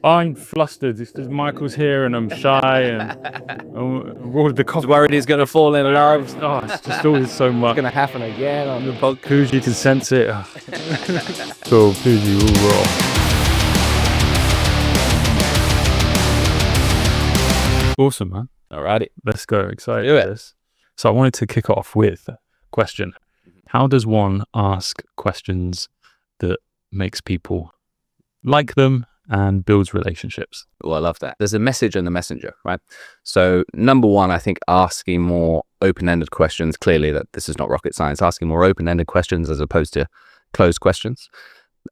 I'm flustered. It's just Michael's here and I'm shy and all the coffee. Worried he's going to fall in love. Oh, it's just always so much. It's going to happen again on the podcast. Pooji can sense it. So Pooji will roll. Awesome, man. Alrighty. Let's go. Excited Do it. for this. So I wanted to kick off with a question. How does one ask questions that makes people like them and builds relationships? Well, I love that. There's a message and a messenger, right? So number one, I think asking more open-ended questions, clearly that this is not rocket science, asking more open-ended questions as opposed to closed questions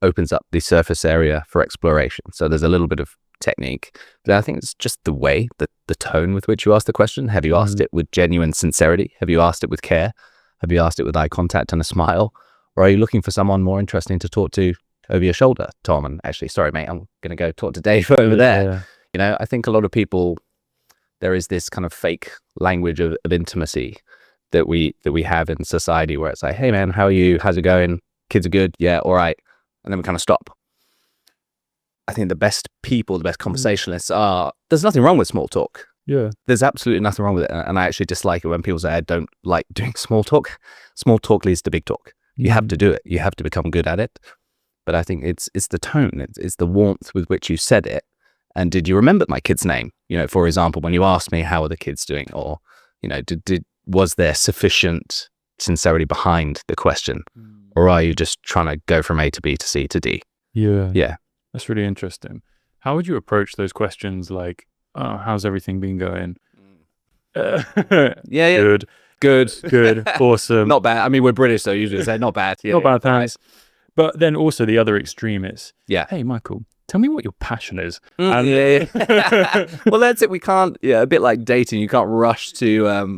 opens up the surface area for exploration. So there's a little bit of technique, but I think it's just the way, the tone with which you ask the question. Have you asked it with genuine sincerity? Have you asked it with care? Have you asked it with eye contact and a smile? Or are you looking for someone more interesting to talk to over your shoulder, Tom? And actually, sorry, mate, I'm going to go talk to Dave over there. Yeah. You know, I think a lot of people, there is this kind of fake language of intimacy that we have in society where it's like, hey, man, how are you? How's it going? Kids are good? Yeah, all right. And then we kind of stop. I think the best people, the best conversationalists there's nothing wrong with small talk. Yeah. There's absolutely nothing wrong with it. And I actually dislike it when people say, I don't like doing small talk. Small talk leads to big talk. You have to do it. You have to become good at it. But I think it's the tone. It's the warmth with which you said it. And did you remember my kid's name? You know, for example, when you asked me, how are the kids doing? Or, you know, was there sufficient sincerity behind the question? Or are you just trying to go from A to B to C to D? Yeah. Yeah. That's really interesting. How would you approach those questions like, oh, how's everything been going? Yeah. Good. Awesome. Not bad. I mean, we're British, so usually say not bad. Yeah, Not bad, thanks. But then also the other extreme is, yeah. Hey, Michael, tell me what your passion is. Yeah. Well, that's it. We can't, a bit like dating, you can't rush to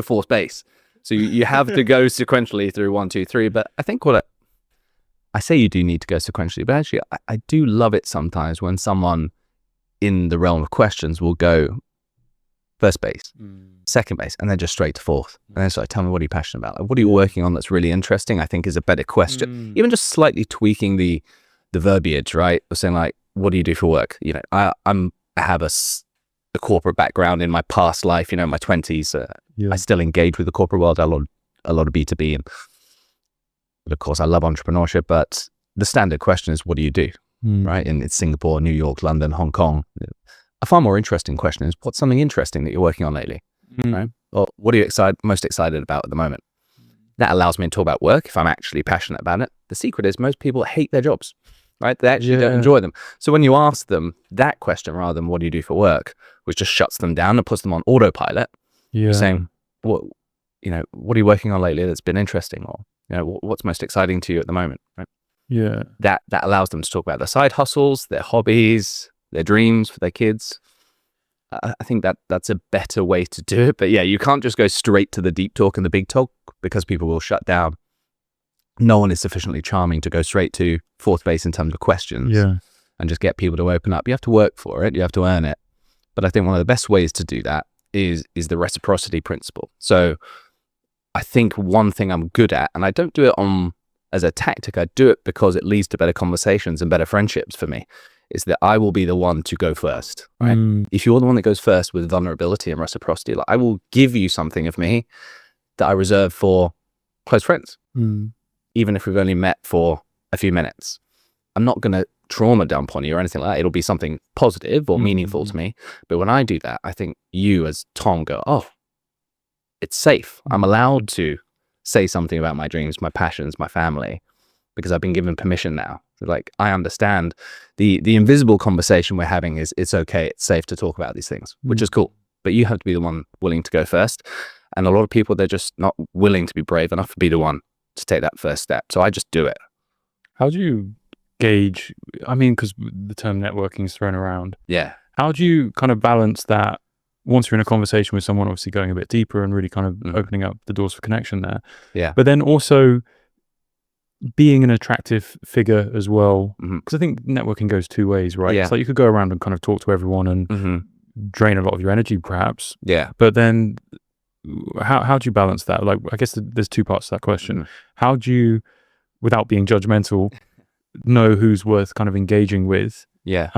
fourth base. So you have to go sequentially through 1, 2, 3. But I think I say you do need to go sequentially, but actually I do love it sometimes when someone in the realm of questions will go first base, second base, and then just straight to fourth. And then tell me, what are you passionate about? Like, what are you working on that's really interesting? I think is a better question. Even just slightly tweaking the verbiage, right? Or saying like, what do you do for work? You know, I have a corporate background in my past life, you know, in my 20s. I still engage with the corporate world, a lot of B2B. And of course, I love entrepreneurship, but the standard question is, what do you do? Right? And it's Singapore, New York, London, Hong Kong. A far more interesting question is, what's something interesting that you're working on lately? Right? Or what are you most excited about at the moment? That allows me to talk about work if I'm actually passionate about it. The secret is most people hate their jobs, right? They actually don't enjoy them. So when you ask them that question rather than what do you do for work, which just shuts them down and puts them on autopilot, you're saying, what are you working on lately that's been interesting? Or, you know, what's most exciting to you at the moment, right? Yeah. That allows them to talk about their side hustles, their hobbies, their dreams for their kids. I think that's a better way to do it. But yeah, you can't just go straight to the deep talk and the big talk because people will shut down. No one is sufficiently charming to go straight to fourth base in terms of questions and just get people to open up. You have to work for it. You have to earn it. But I think one of the best ways to do that is the reciprocity principle. So I think one thing I'm good at, and I don't do it as a tactic, I do it because it leads to better conversations and better friendships for me, is that I will be the one to go first, right? If you're the one that goes first with vulnerability and reciprocity, like, I will give you something of me that I reserve for close friends, even if we've only met for a few minutes. I'm not going to trauma dump on you or anything like that. It'll be something positive or meaningful to me. But when I do that, I think you as Tom go, oh, it's safe. I'm allowed to say something about my dreams, my passions, my family, because I've been given permission now. Like, I understand the invisible conversation we're having is, it's okay, it's safe to talk about these things, which is cool. But you have to be the one willing to go first. And a lot of people, they're just not willing to be brave enough to be the one to take that first step. So I just do it. How do you gauge, I mean, because the term networking is thrown around. Yeah. How do you kind of balance that once you're in a conversation with someone, obviously going a bit deeper and really kind of opening up the doors for connection there? Yeah. But then also being an attractive figure as well, because I think networking goes two ways, right? Yeah. It's like you could go around and kind of talk to everyone and drain a lot of your energy perhaps. Yeah. But then how do you balance that? Like, I guess there's two parts to that question. How do you, without being judgmental, know who's worth kind of engaging with Yeah.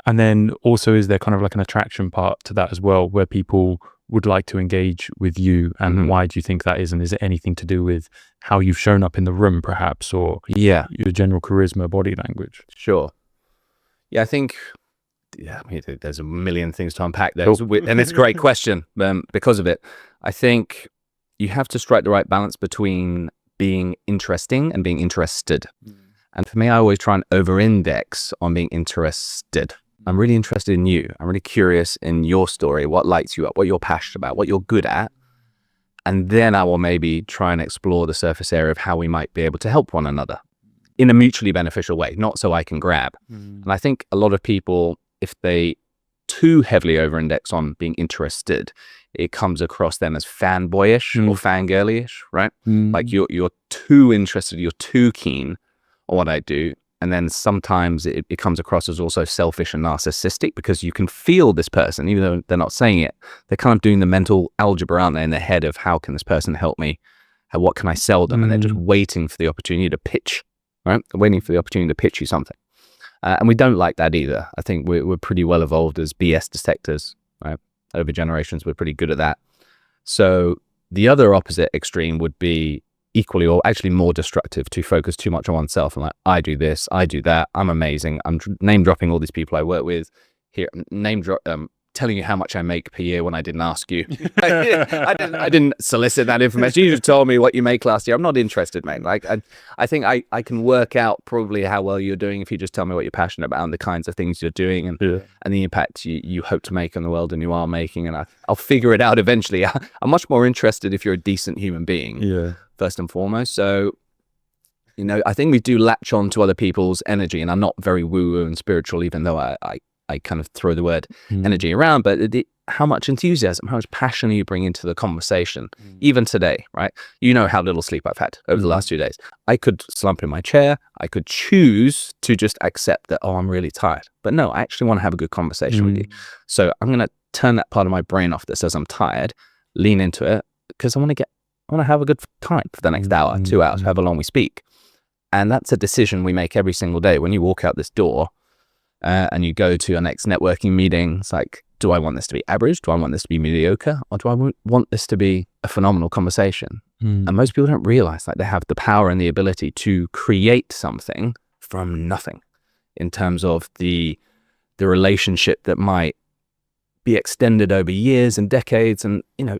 And then also, is there kind of like an attraction part to that as well, where people would like to engage with you, and why do you think that is? And is it anything to do with how you've shown up in the room, perhaps, or your general charisma, body language? Sure. Yeah, I think there's a million things to unpack there, and it's a great question because of it. I think you have to strike the right balance between being interesting and being interested. And for me, I always try and over-index on being interested. I'm really interested in you. I'm really curious in your story, what lights you up, what you're passionate about, what you're good at. And then I will maybe try and explore the surface area of how we might be able to help one another in a mutually beneficial way, not so I can grab. And I think a lot of people, if they too heavily over-index on being interested, it comes across then as fanboyish or fangirly-ish, right? Like you're too interested, you're too keen on what I do. And then sometimes it comes across as also selfish and narcissistic, because you can feel this person, even though they're not saying it, they're kind of doing the mental algebra, aren't they, in their head of how can this person help me? What can I sell them? And they're just waiting for the opportunity to pitch, right? Waiting for the opportunity to pitch you something. And we don't like that either. I think we're pretty well evolved as BS detectors, right? Over generations, we're pretty good at that. So the other opposite extreme would be equally or actually more destructive, to focus too much on oneself and like, I do this, I do that, I'm amazing, I'm name dropping all these people I work with here, telling you how much I make per year when I didn't ask you. I didn't solicit that information. You just told me what you make last year. I'm not interested, mate. Like I think I can work out probably how well you're doing if you just tell me what you're passionate about and the kinds of things you're doing and the impact you hope to make on the world and you are making, and I'll figure it out eventually. I'm much more interested if you're a decent human being, first and foremost. So, you know, I think we do latch on to other people's energy, and I'm not very woo-woo and spiritual, even though I kind of throw the word energy around, but how much enthusiasm, how much passion you bring into the conversation, even today, right? You know how little sleep I've had over the last 2 days. I could slump in my chair. I could choose to just accept that, oh, I'm really tired. But no, I actually want to have a good conversation with you. So I'm going to turn that part of my brain off that says I'm tired, lean into it, because I want to have a good time for the next hour, 2 hours, however long we speak. And that's a decision we make every single day. When you walk out this door, and you go to your next networking meeting, it's like, do I want this to be average? Do I want this to be mediocre? Or do I want this to be a phenomenal conversation? And most people don't realize that they have the power and the ability to create something from nothing in terms of the relationship that might be extended over years and decades. And, you know,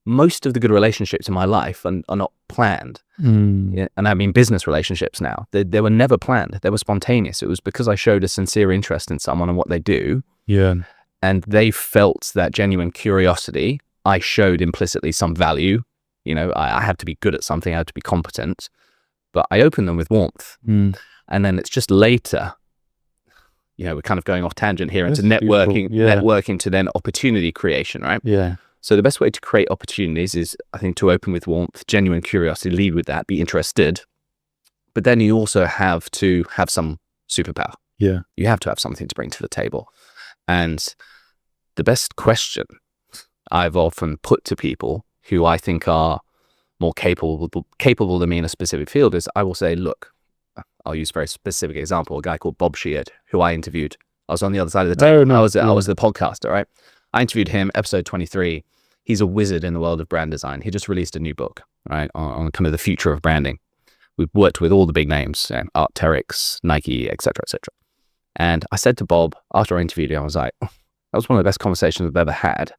most of the good relationships in my life are not planned. And I mean business relationships now. They were never planned. They were spontaneous. It was because I showed a sincere interest in someone and what they do. And they felt that genuine curiosity. I showed implicitly some value. You know, I have to be good at something. I have to be competent. But I opened them with warmth. And then it's just later, you know, we're kind of going off tangent here into networking to then opportunity creation, right? So the best way to create opportunities is, I think, to open with warmth, genuine curiosity, lead with that, be interested. But then you also have to have some superpower. You have to have something to bring to the table. And the best question I've often put to people who I think are more capable than me in a specific field is, I will say, look, I'll use a very specific example, a guy called Bob Sheard, who I interviewed. I was on the other side of the table. I was the podcaster, right? I interviewed him, episode 23. He's a wizard in the world of brand design. He just released a new book, right, on kind of the future of branding. We've worked with all the big names, Arc'teryx, Nike, et cetera, et cetera. And I said to Bob, after I interviewed him, I was like, that was one of the best conversations I've ever had.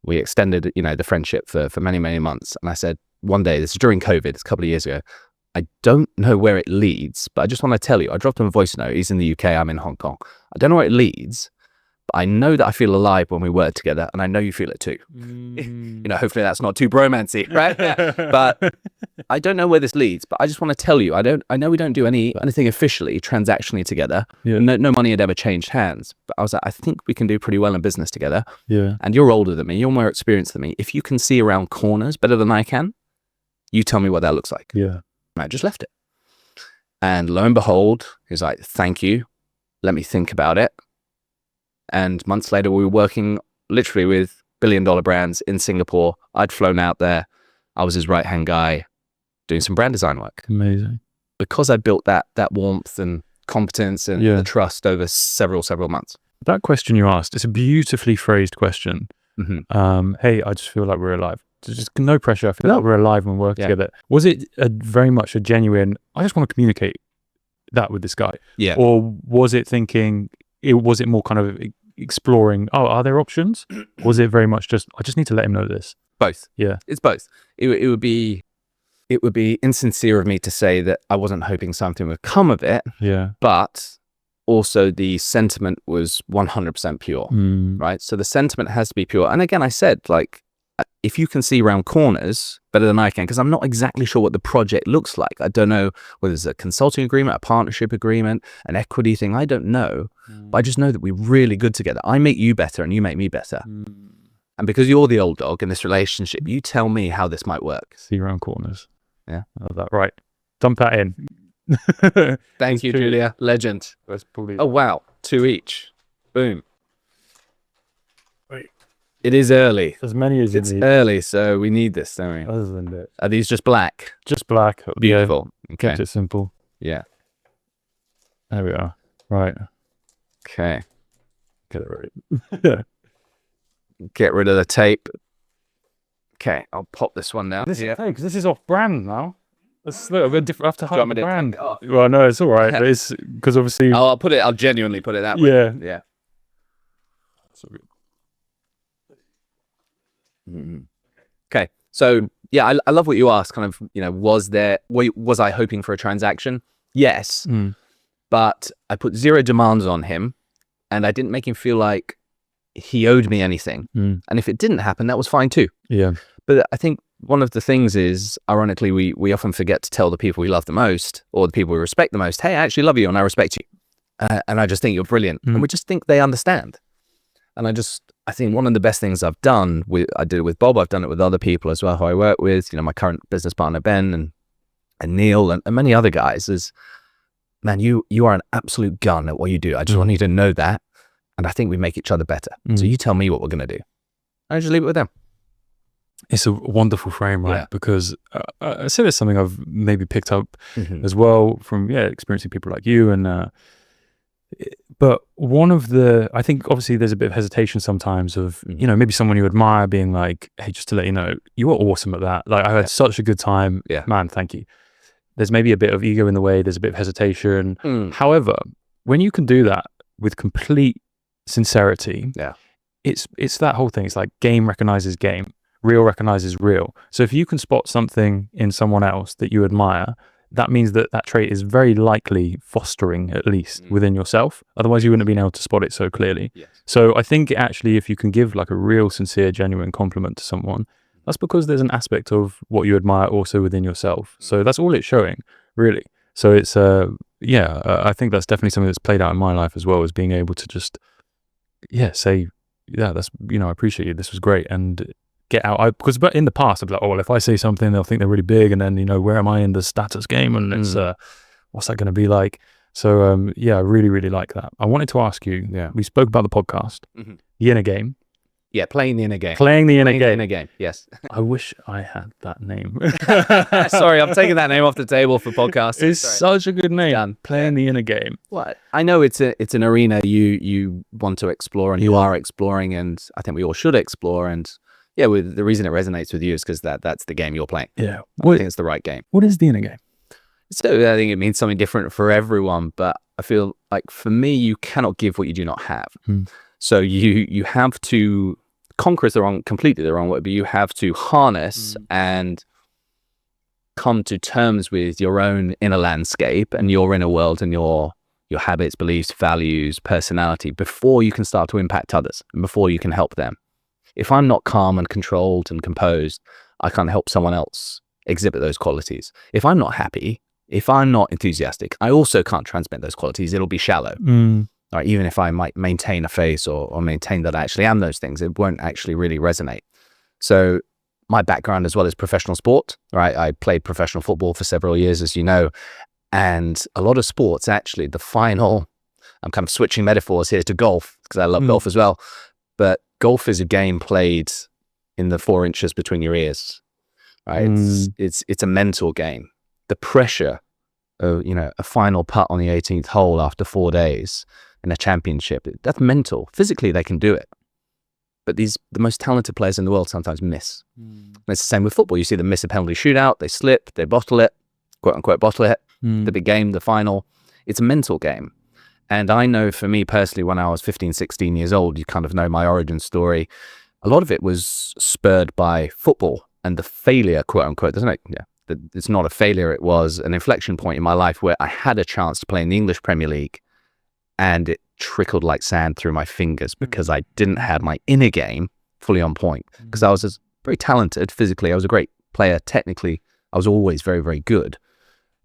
We extended, you know, the friendship for many, many months. And I said, one day, this is during COVID, it's a couple of years ago, I don't know where it leads, but I just want to tell you, I dropped him a voice note. He's in the UK, I'm in Hong Kong. I don't know where it leads, but I know that I feel alive when we work together, and I know you feel it too. You know, hopefully that's not too bromancy, right? But I don't know where this leads, but I just want to tell you, I know we don't do anything officially, transactionally together. No money had ever changed hands. But I was like, I think we can do pretty well in business together. And you're older than me, you're more experienced than me. If you can see around corners better than I can, you tell me what that looks like. And I just left it. And lo and behold, he's like, thank you. Let me think about it. And months later, we were working literally with billion-dollar brands in Singapore. I'd flown out there. I was his right-hand guy doing some brand design work. Amazing. Because I built that warmth and competence and the trust over several months. That question you asked, it's a beautifully phrased question. Hey, I just feel like we're alive. Just no pressure. I feel like we're alive and work together. Was it very much a genuine, I just want to communicate that with this guy? Yeah. Or was it thinking, was it more kind of exploring, are there options? Was it very much just, I just need to let him know this? Both. Yeah. It's both. It would be insincere of me to say that I wasn't hoping something would come of it. Yeah. But also the sentiment was 100% pure, right? So the sentiment has to be pure. And again, I said, like, if you can see around corners better than I can, because I'm not exactly sure what the project looks like. I don't know whether it's a consulting agreement, a partnership agreement, an equity thing. I don't know. But I just know that we're really good together. I make you better and you make me better. And because you're the old dog in this relationship, you tell me how this might work. See around corners. Yeah. I love that. Right. Dump that in. Thank you, Julia. Legend. Oh, wow. 2 each. Boom. Wait. It is early. As many as it's you need. Early, so we need this, don't we? Other than that. Are these just black? Just black. Beautiful. Yeah. Okay. Kept it simple. Yeah. There we are. Right. Okay. Get it right. Get rid of the tape. Okay, I'll pop this one now. This is off brand now. Let's look. We're different. I have to hide the brand. Oh. Well, no, it's all right. But it's because obviously. I'll genuinely put it that way. Yeah. Yeah. So Okay. So yeah, I love what you asked. Kind of, was I hoping for a transaction? Yes. But I put 0 demands on him, and I didn't make him feel like he owed me anything. And if it didn't happen, that was fine too. Yeah. But I think one of the things is, ironically, we often forget to tell the people we love the most, or the people we respect the most, hey, I actually love you and I respect you. And I just think you're brilliant. And we just think they understand. And I think one of the best things I've done I did it with Bob, I've done it with other people as well who I work with, my current business partner, Ben, and Neil, and many other guys, is, man, you are an absolute gun at what you do. I just want you to know that. And I think we make each other better. So you tell me what we're going to do. I just leave it with them. It's a wonderful frame, right? Yeah. Because I say there's something I've maybe picked up as well from experiencing people like you, and but one of I think obviously there's a bit of hesitation sometimes of maybe someone you admire being like, hey, just to let you know, you were awesome at that. Like, I had such a good time. Yeah, man, thank you. There's maybe a bit of ego in the way. There's a bit of hesitation. However, when you can do that with complete sincerity, it's that whole thing. It's like game recognizes game. Real recognizes real. So if you can spot something in someone else that you admire, that means that trait is very likely fostering, at least within yourself. Otherwise you wouldn't have been able to spot it so clearly. Yes. So I think actually, if you can give like a real, sincere, genuine compliment to someone, that's because there's an aspect of what you admire also within yourself. So that's all it's showing, really. So it's I think that's definitely something that's played out in my life as well, as being able to just say, that's, I appreciate you, this was great, and get out. Because in the past I'd be like, oh, well, if I say something they'll think they're really big, and then where am I in the status game, and it's what's that going to be like? So I really, really like that. I wanted to ask you, we spoke about the podcast, the inner game. Yeah, playing the inner game. Playing the inner game, yes. I wish I had that name. Sorry, I'm taking that name off the table for podcasts. It's such a good name. Done. Playing the inner game. Well, I know it's an arena you want to explore, and you are exploring, and I think we all should explore. And the reason it resonates with you is because that's the game you're playing. Yeah, I think it's the right game. What is the inner game? So I think it means something different for everyone, but I feel like for me, you cannot give what you do not have. So you have to conquer is completely the wrong word, but you have to harness and come to terms with your own inner landscape and your inner world and your habits, beliefs, values, personality before you can start to impact others and before you can help them. If I'm not calm and controlled and composed, I can't help someone else exhibit those qualities. If I'm not happy, if I'm not enthusiastic, I also can't transmit those qualities. It'll be shallow. Right, even if I might maintain a face or maintain that I actually am those things, it won't actually really resonate. So my background as well is professional sport, right? I played professional football for several years, as you know, and a lot of sports actually, I'm kind of switching metaphors here to golf because I love golf as well, but golf is a game played in the 4 inches between your ears, right? It's a mental game. The pressure a final putt on the 18th hole after 4 days in a championship. That's mental. Physically, they can do it. But the most talented players in the world sometimes miss. And it's the same with football. You see them miss a penalty shootout, they slip, they bottle it, quote unquote bottle it, the big game, the final. It's a mental game. And I know for me personally, when I was 15, 16 years old, you kind of know my origin story. A lot of it was spurred by football and the failure, quote unquote. It's not a failure. It was an inflection point in my life where I had a chance to play in the English Premier League, and it trickled like sand through my fingers because I didn't have my inner game fully on point. Because I was very talented physically. I was a great player. Technically, I was always very, very good.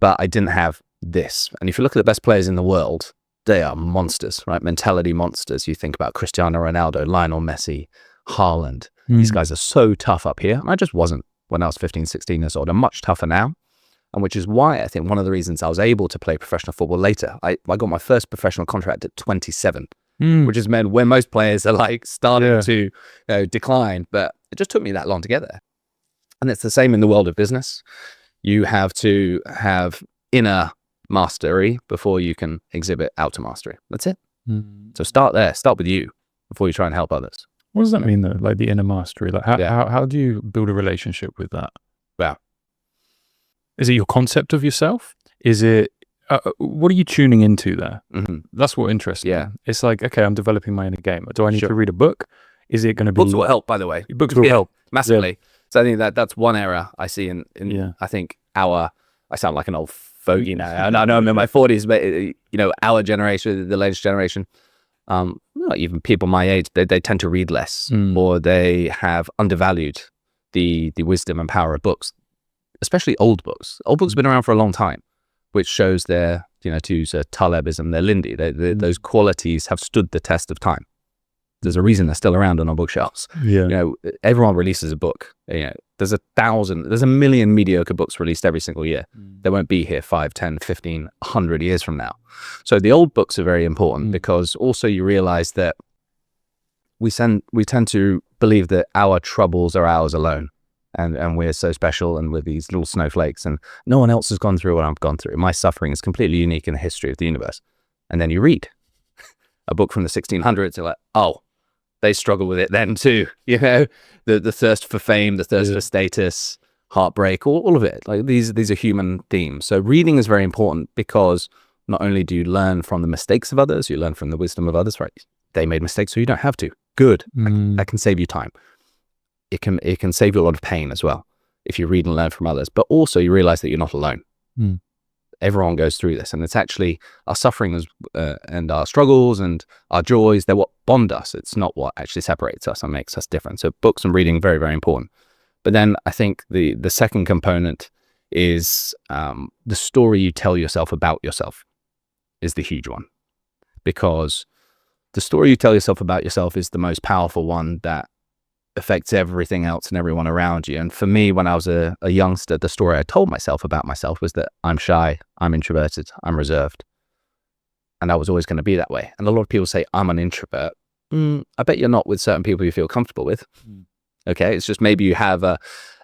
But I didn't have this. And if you look at the best players in the world, they are monsters, right? Mentality monsters. You think about Cristiano Ronaldo, Lionel Messi, Haaland. These guys are so tough up here. And I just wasn't when I was 15, 16 years old. I'm much tougher now. And which is why I think one of the reasons I was able to play professional football later. I got my first professional contract at 27, which is meant when most players are like starting to decline. But it just took me that long to get there. And it's the same in the world of business. You have to have inner mastery before you can exhibit outer mastery. That's it. So start there. Start with you before you try and help others. What does that mean though? Like the inner mastery? Like how do you build a relationship with that? Well, is it your concept of yourself? Is it, what are you tuning into there? That's what interests me. It's like, okay, I'm developing my inner game. Do I need to read a book? Is it going to be... Books will help, by the way. Books will help. Massively. So I think that's one error I see in I think I sound like an old fogey now. I know I'm in my 40s, but our generation, the latest generation, even people my age, they tend to read less, or they have undervalued the wisdom and power of books. Especially old books. Old books have been around for a long time, which shows their, to use a Talebism, their Lindy. Those qualities have stood the test of time. There's a reason they're still around on our bookshelves. Everyone releases a book. There's a million mediocre books released every single year. They won't be here 5, 10, 15, 100 years from now. So the old books are very important because also you realize that we tend to believe that our troubles are ours alone. And we're so special, and we're these little snowflakes, and no one else has gone through what I've gone through. My suffering is completely unique in the history of the universe. And then you read a book from the 1600s, you're like, oh, they struggle with it then too. The thirst for fame, the thirst for status, heartbreak, all of it. Like these are human themes. So reading is very important because not only do you learn from the mistakes of others, you learn from the wisdom of others, right? They made mistakes, so you don't have to. Good. That can save you time. It can save you a lot of pain as well if you read and learn from others. But also you realize that you're not alone. Everyone goes through this, and it's actually our suffering and our struggles and our joys. They're what bond us. It's not what actually separates us and makes us different. So books and reading, very, very important. But then I think the second component is the story you tell yourself about yourself is the huge one, because the story you tell yourself about yourself is the most powerful one that affects everything else and everyone around you. And for me, when I was a youngster, the story I told myself about myself was that I'm shy, I'm introverted, I'm reserved. And I was always going to be that way. And a lot of people say, I'm an introvert. I bet you're not with certain people you feel comfortable with. Okay, it's just maybe you have a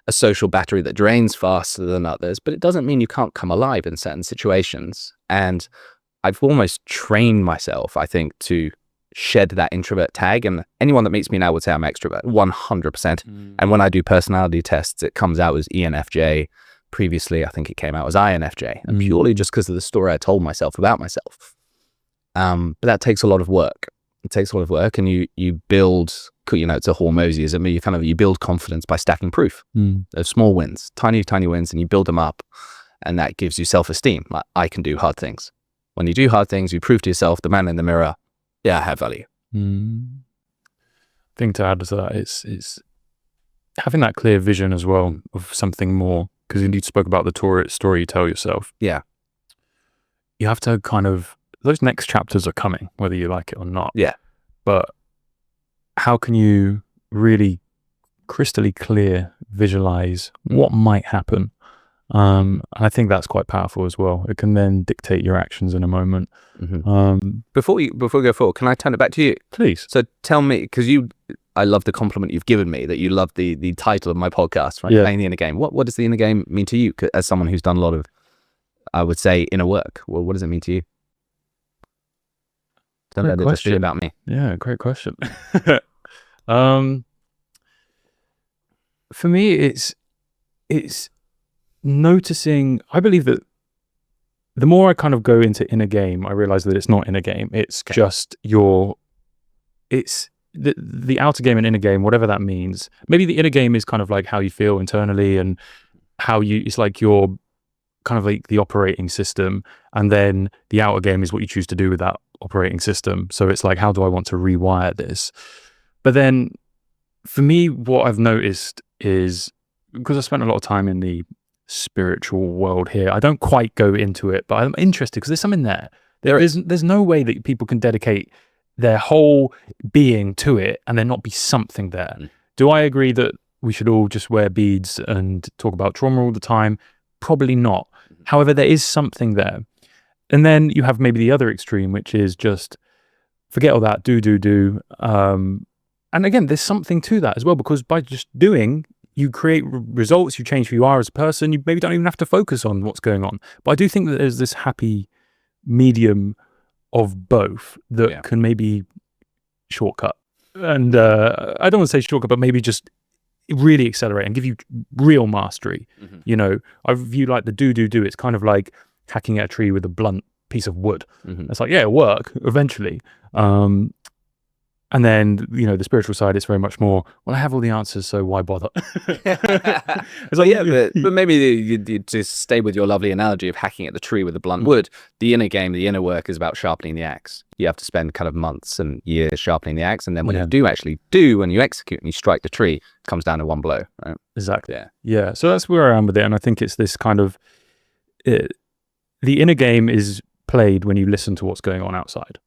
social battery that drains faster than others, but it doesn't mean you can't come alive in certain situations. And I've almost trained myself, I think, to shed that introvert tag, and anyone that meets me now would say I'm extrovert 100%. And when I do personality tests, it comes out as ENFJ. Previously I think it came out as INFJ, and purely just because of the story I told myself about myself. But that takes a lot of work. It takes a lot of work, and you build, it's a Hormoziism. You build confidence by stacking proof of small wins, tiny wins, and you build them up, and that gives you self-esteem. Like, I can do hard things. When you do hard things, you prove to yourself, the man in the mirror, I have value. Thing to add to that is having that clear vision as well of something more, because you spoke about the story you tell yourself. You have to those next chapters are coming, whether you like it or not. But how can you really crystally clear visualize what might happen? And I think that's quite powerful as well. It can then dictate your actions in a moment. Before we go forward, can I turn it back to you? Please. So tell me, because I love the compliment you've given me that you love the title of my podcast, right? Playing the inner game. What does the inner game mean to you as someone who's done a lot of I would say inner work. Well, what does it mean to you? Don't let it just be about me. Yeah, great question. For me, it's noticing. I believe that the more I kind of go into inner game, I realize that it's not inner game. It's just it's the outer game and inner game, whatever that means. Maybe the inner game is kind of like how you feel internally and it's like your kind of like the operating system. And then the outer game is what you choose to do with that operating system. So it's like, how do I want to rewire this? But then for me, what I've noticed is, because I spent a lot of time in the spiritual world here, I don't quite go into it, but I'm interested because there's something there. There's no way that people can dedicate their whole being to it and there not be something there. Do I agree that we should all just wear beads and talk about trauma all the time? Probably not. However, there is something there. And then you have maybe the other extreme, which is just forget all that, do. And again, there's something to that as well, because by just doing, you create results, you change who you are as a person, you maybe don't even have to focus on what's going on. But I do think that there's this happy medium of both that can maybe shortcut. And I don't want to say shortcut, but maybe just really accelerate and give you real mastery. You know, I view like the do. It's kind of like hacking at a tree with a blunt piece of wood. It's like, yeah, it'll work eventually. And then, you know, the spiritual side, it's very much more, well, I have all the answers, so why bother? It's like, yeah, but maybe you to stay with your lovely analogy of hacking at the tree with a blunt wood, the inner game, the inner work is about sharpening the axe. You have to spend kind of months and years sharpening the axe. And then when you do actually when you execute and you strike the tree, it comes down to one blow, right? Exactly. Yeah. So that's where I am with it. And I think it's this kind of, the inner game is played when you listen to what's going on outside.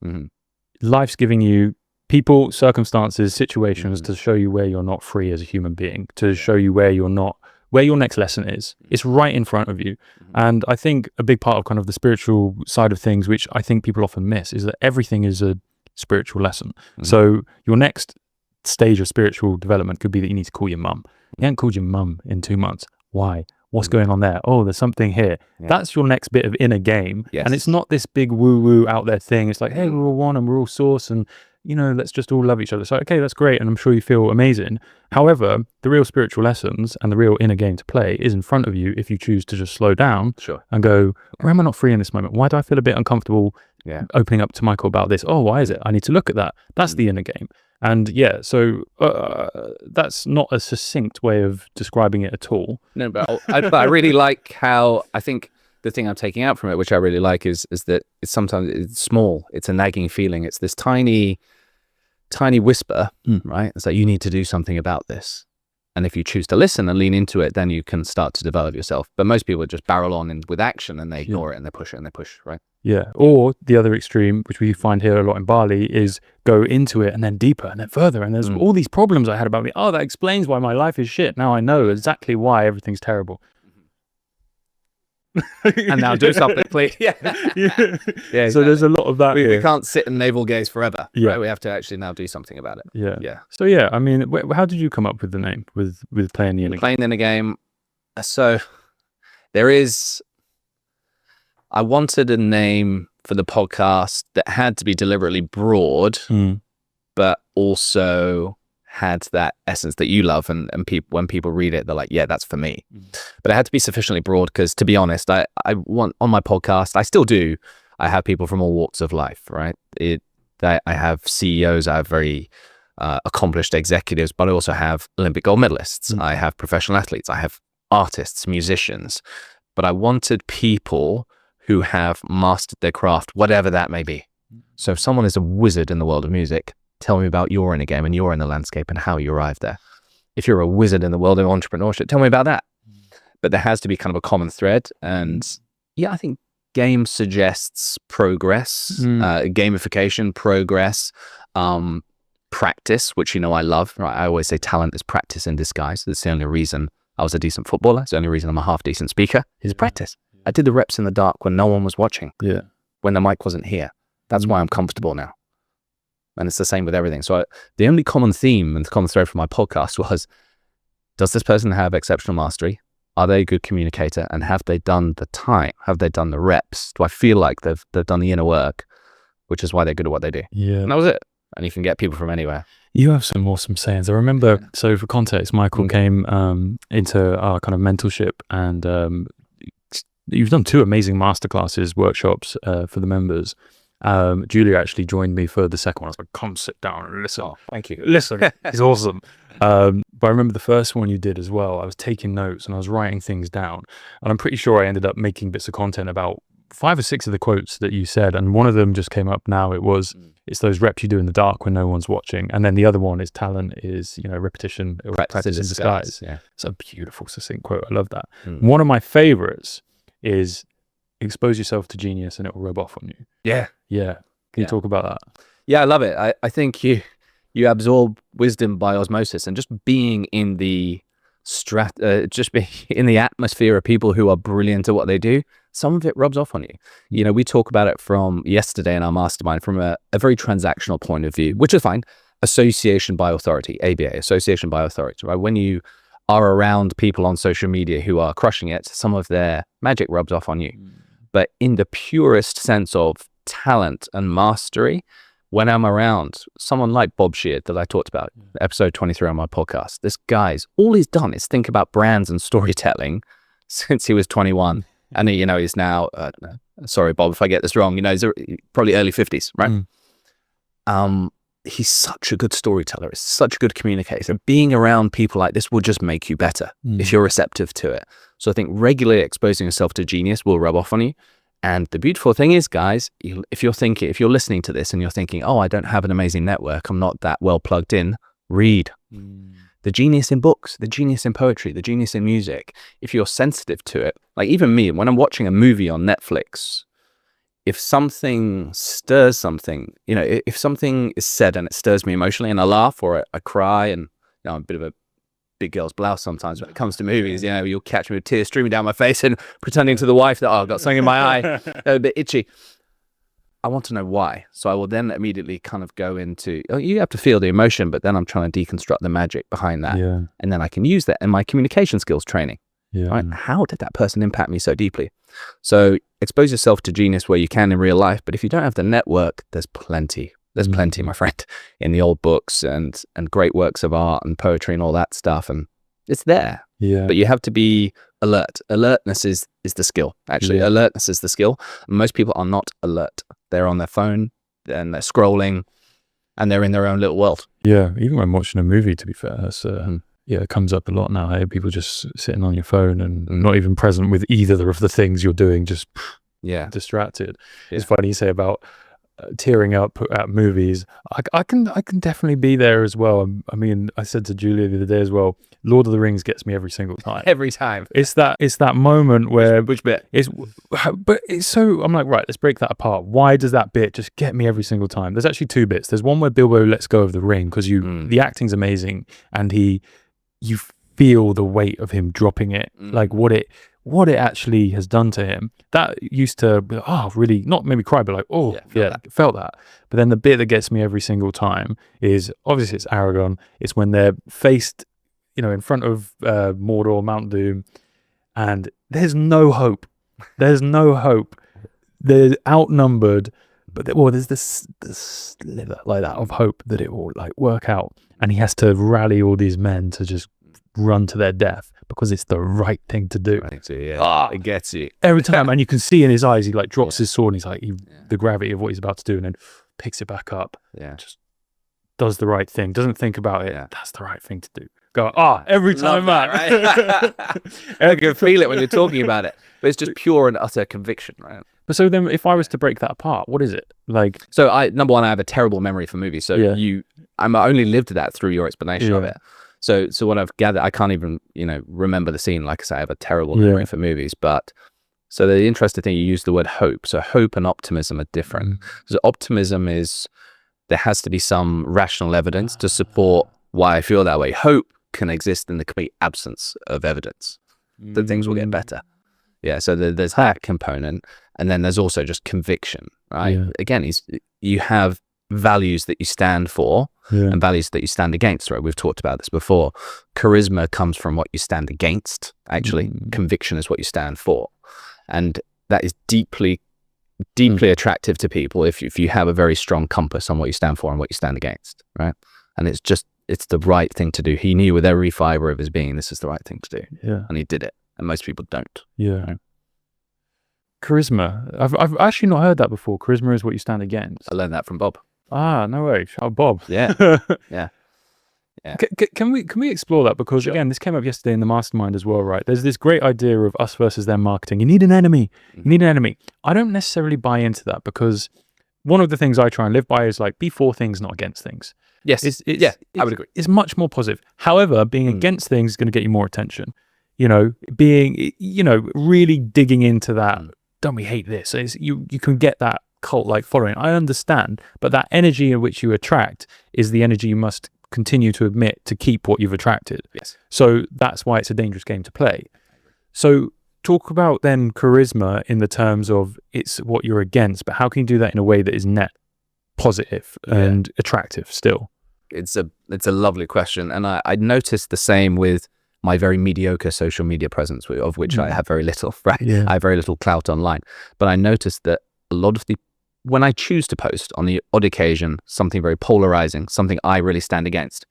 Life's giving you people, circumstances, situations to show you where you're not free as a human being, to show you where you're not, where your next lesson is. It's right in front of you. And I think a big part of kind of the spiritual side of things, which I think people often miss, is that everything is a spiritual lesson. So your next stage of spiritual development could be that you need to call your mum. You haven't called your mum in 2 months. Why? What's going on there? Oh, there's something here. That's your next bit of inner game. And it's not this big woo-woo out there thing. It's like, hey, we're all one and we're all source and, you know, let's just all love each other. So, okay, that's great. And I'm sure you feel amazing. However, the real spiritual lessons and the real inner game to play is in front of you if you choose to just slow down and go, where am I not free in this moment? Why do I feel a bit uncomfortable opening up to Michael about this? Oh, why is it? I need to look at that. That's the inner game. And yeah, so that's not a succinct way of describing it at all. No, but I really like how, I think the thing I'm taking out from it, which I really like, is that it's sometimes it's small. It's a nagging feeling. It's this tiny whisper, right? It's like, you need to do something about this. And if you choose to listen and lean into it, then you can start to develop yourself. But most people just barrel on with action and they ignore it and they push it and they push, right? Yeah. Or the other extreme, which we find here a lot in Bali, is go into it and then deeper and then further. And there's all these problems I had about me. Oh, that explains why my life is shit. Now I know exactly why everything's terrible. And now do something, please. Yeah, exactly. So there's a lot of that. We can't sit and navel gaze forever. Right? We have to actually now do something about it. Yeah. So yeah, I mean, how did you come up with the name with playing the inner game? Playing the inner game. So I wanted a name for the podcast that had to be deliberately broad, but also had that essence that you love, and when people read it, they're like, yeah, that's for me. But it had to be sufficiently broad because, to be honest, I want on my podcast, I still do, I have people from all walks of life, right? I have CEOs, I have very accomplished executives, but I also have Olympic gold medalists. I have professional athletes, I have artists, musicians, but I wanted people who have mastered their craft, whatever that may be. So if someone is a wizard in the world of music, tell me about your inner game and your inner landscape and how you arrived there. If you're a wizard in the world of entrepreneurship, tell me about that. But there has to be kind of a common thread. And yeah, I think game suggests progress, gamification, progress, practice, which, you know, I love, right? I always say talent is practice in disguise. That's the only reason I was a decent footballer. It's the only reason I'm a half decent speaker is practice. I did the reps in the dark when no one was watching, when the mic wasn't here. That's why I'm comfortable now. And it's the same with everything. So the only common theme and the common thread for my podcast was, does this person have exceptional mastery? Are they a good communicator? And have they done the time? Have they done the reps? Do I feel like they've done the inner work, which is why they're good at what they do? Yeah. And that was it. And you can get people from anywhere. You have some awesome sayings. I remember, so for context, Michael came into our kind of mentorship, and you've done 2 amazing masterclasses, workshops for the members. Julia actually joined me for the second one. I was like, come sit down and listen. Oh, thank you. Listen, it's awesome. But I remember the first one you did as well. I was taking notes and I was writing things down. And I'm pretty sure I ended up making bits of content about 5 or 6 of the quotes that you said. And one of them just came up now. It's those reps you do in the dark when no one's watching. And then the other one is talent is, repetition or practice in disguise. Yeah. It's a beautiful, succinct quote. I love that. One of my favorites is expose yourself to genius and it will rub off on you. Yeah. Yeah. Can you talk about that? Yeah, I love it. I think you absorb wisdom by osmosis, and just being in the just being in the atmosphere of people who are brilliant at what they do, some of it rubs off on you. We talk about it from yesterday in our mastermind from a very transactional point of view, which is fine. Association by authority, ABA, association by authority, right? When you are around people on social media who are crushing it, some of their magic rubs off on you. But in the purest sense of talent and mastery, when I'm around someone like Bob Sheard that I talked about, episode 23 on my podcast, this guy's, all he's done is think about brands and storytelling since he was 21. And he's now, sorry, Bob, if I get this wrong, he's probably early 50s, right? He's such a good storyteller. He's such a good communicator. Being around people like this will just make you better if you're receptive to it. So I think regularly exposing yourself to genius will rub off on you. And the beautiful thing is, guys, if you're listening to this and you're thinking, oh, I don't have an amazing network, I'm not that well plugged in, read. The genius in books, the genius in poetry, the genius in music. If you're sensitive to it, like even me, when I'm watching a movie on Netflix, if something stirs something, if something is said and it stirs me emotionally and I laugh or I cry, and I'm a bit of a big girl's blouse sometimes when it comes to movies, you'll catch me with tears streaming down my face and pretending to the wife that, I've got something in my eye, a bit itchy. I want to know why. So I will then immediately kind of go into, you have to feel the emotion, but then I'm trying to deconstruct the magic behind that. Yeah. And then I can use that in my communication skills training. Yeah. Right? How did that person impact me so deeply? So expose yourself to genius where you can in real life. But if you don't have the network, there's plenty. There's plenty, my friend, in the old books and great works of art and poetry and all that stuff. And it's there. Yeah. But you have to be alert. Alertness is the skill. Actually, alertness is the skill. Most people are not alert. They're on their phone and they're scrolling and they're in their own little world. Yeah. Even when watching a movie, to be fair, that's, it comes up a lot now. Hey, people just sitting on your phone and not even present with either of the things you're doing, just distracted. Yeah. It's funny you say about tearing up at movies. I can definitely be there as well. I mean, I said to Julia the other day as well, Lord of the Rings gets me every single time. Every time. It's that moment where which bit? But it's so, I'm like, right, let's break that apart. Why does that bit just get me every single time? There's actually 2 bits. There's one where Bilbo lets go of the ring because the acting's amazing and you feel the weight of him dropping it, like what it actually has done to him. That used to be, really, not maybe cry, but like, felt that. But then the bit that gets me every single time is, obviously it's Aragorn. It's when they're faced, in front of Mordor, Mount Doom, and there's no hope. There's no hope. They're outnumbered, but there's this sliver like that of hope that it will like work out. And he has to rally all these men to just run to their death because it's the right thing to do. It gets you every time, and you can see in his eyes he like drops his sword and he's like the gravity of what he's about to do, and then picks it back up. Just does the right thing, doesn't think about it. That's the right thing to do. Go every time, man. Right? I can feel it when you're talking about it, but it's just pure and utter conviction, right? But so then, if I was to break that apart, what is it like? So number one, I have a terrible memory for movies. So I only lived that through your explanation of it. So what I've gathered, I can't even, remember the scene. Like I say, I have a terrible memory for movies. But so the interesting thing, you use the word hope. So hope and optimism are different. So optimism is, there has to be some rational evidence to support why I feel that way. Hope can exist in the complete absence of evidence that things will get better. Yeah. So there's that component. And then there's also just conviction, right? Again, you have values that you stand for and values that you stand against, right? We've talked about this before. Charisma comes from what you stand against. Actually, conviction is what you stand for. And that is deeply attractive to people if you have a very strong compass on what you stand for and what you stand against, right? And it's the right thing to do. He knew with every fiber of his being, this is the right thing to do. Yeah. And he did it. And most people don't. Yeah. Right? Charisma. I've actually not heard that before. Charisma is what you stand against. I learned that from Bob. Ah, no way. Oh, Bob. Yeah. Yeah. Can we explore that? Because again, this came up yesterday in the mastermind as well, right? There's this great idea of us versus them marketing. You need an enemy. You need an enemy. I don't necessarily buy into that, because one of the things I try and live by is like, be for things, not against things. Yes. I would agree. It's much more positive. However, being against things is going to get you more attention. Being, really digging into that. Don't we hate this? You can get that cult-like following. I understand, but that energy in which you attract is the energy you must continue to admit to keep what you've attracted. Yes. So that's why it's a dangerous game to play. So talk about then charisma in the terms of it's what you're against, but how can you do that in a way that is net positive and attractive still? It's a lovely question. And I noticed the same with my very mediocre social media presence, of which I have very little, right? Yeah. I have very little clout online. But I noticed that a lot of when I choose to post on the odd occasion, something very polarizing, something I really stand against,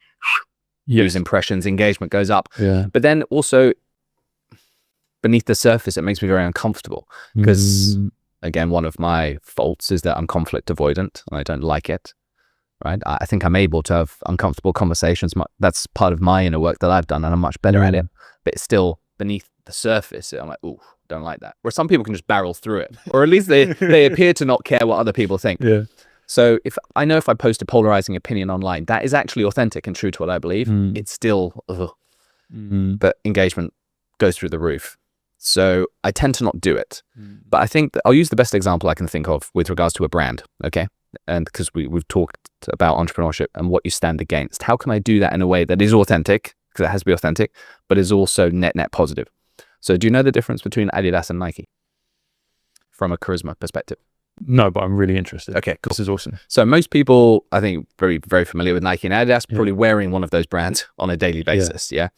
use impressions, engagement goes up. Yeah. But then also beneath the surface, it makes me very uncomfortable because, again, one of my faults is that I'm conflict avoidant and I don't like it. Right. I think I'm able to have uncomfortable conversations. That's part of my inner work that I've done, and I'm much better at it. But it's still beneath the surface. I'm like, ooh, don't like that. Where some people can just barrel through it, or at least they appear to not care what other people think. Yeah. So if I post a polarizing opinion online, that is actually authentic and true to what I believe. It's still, but engagement goes through the roof. So I tend to not do it. But I think that I'll use the best example I can think of with regards to a brand. Okay. And because we've talked about entrepreneurship and what you stand against, how can I do that in a way that is authentic, because it has to be authentic, but is also net positive? So do you know the difference between Adidas and Nike from a charisma perspective? No, but I'm really interested. Okay, cool. This is awesome. So most people, I think, very, very familiar with Nike and Adidas, probably wearing one of those brands on a daily basis. Yeah.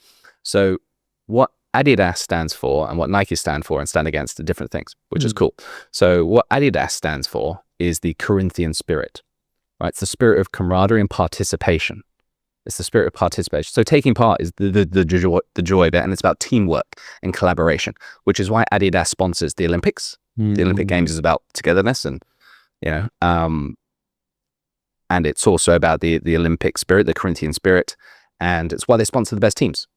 So what Adidas stands for and what Nike stand for and stand against are different things, which is cool. So what Adidas stands for is the Corinthian spirit, right? It's the spirit of camaraderie and participation. It's the spirit of participation. So taking part is the joy bit, and it's about teamwork and collaboration, which is why Adidas sponsors the Olympics. The Olympic Games is about togetherness and, and it's also about the Olympic spirit, the Corinthian spirit, and it's why they sponsor the best teams.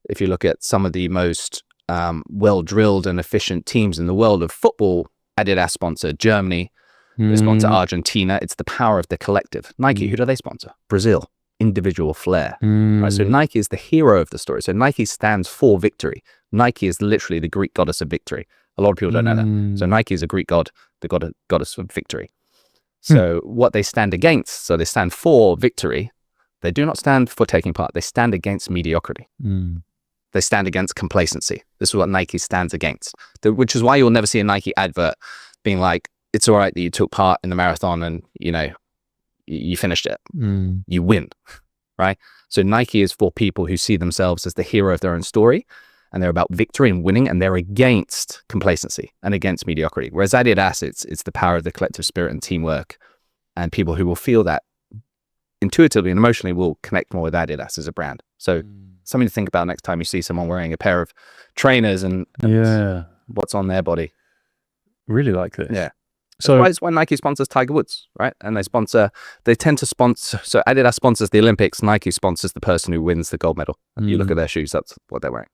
If you look at some of the most well-drilled and efficient teams in the world of football, Adidas sponsor Germany, they sponsor Argentina. It's the power of the collective. Nike, who do they sponsor? Brazil. Individual flair. Right? So Nike is the hero of the story. So Nike stands for victory. Nike is literally the Greek goddess of victory. A lot of people don't know that. So Nike is a Greek god, the goddess of victory. So what they stand against, so they stand for victory. They do not stand for taking part. They stand against mediocrity. They stand against complacency. This is what Nike stands against, which is why you'll never see a Nike advert being like, it's all right that you took part in the marathon and, you finished it. You win, right? So Nike is for people who see themselves as the hero of their own story, and they're about victory and winning, and they're against complacency and against mediocrity. Whereas Adidas, it's the power of the collective spirit and teamwork, and people who will feel that intuitively and emotionally will connect more with Adidas as a brand. So something to think about next time you see someone wearing a pair of trainers and what's on their body. Really like this. Yeah. So that's why Nike sponsors Tiger Woods, right? And they tend to sponsor, so Adidas sponsors the Olympics, Nike sponsors the person who wins the gold medal. You look at their shoes, that's what they're wearing.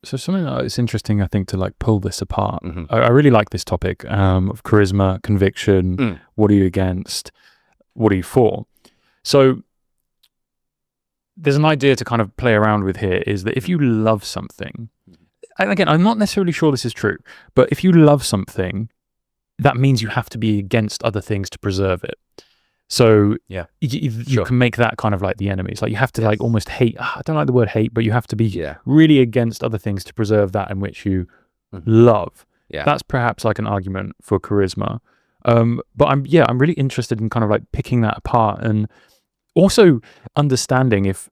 So something that's interesting, I think, to like pull this apart. I really like this topic of charisma, conviction. What are you against? What are you for? So there's an idea to kind of play around with here, is that if you love something, and again, I'm not necessarily sure this is true, but if you love something, that means you have to be against other things to preserve it. So you can make that kind of like the enemy. It's like you have to like almost hate. I don't like the word hate, but you have to be really against other things to preserve that in which you love. That's perhaps like an argument for charisma. But I'm really interested in kind of like picking that apart and also understanding if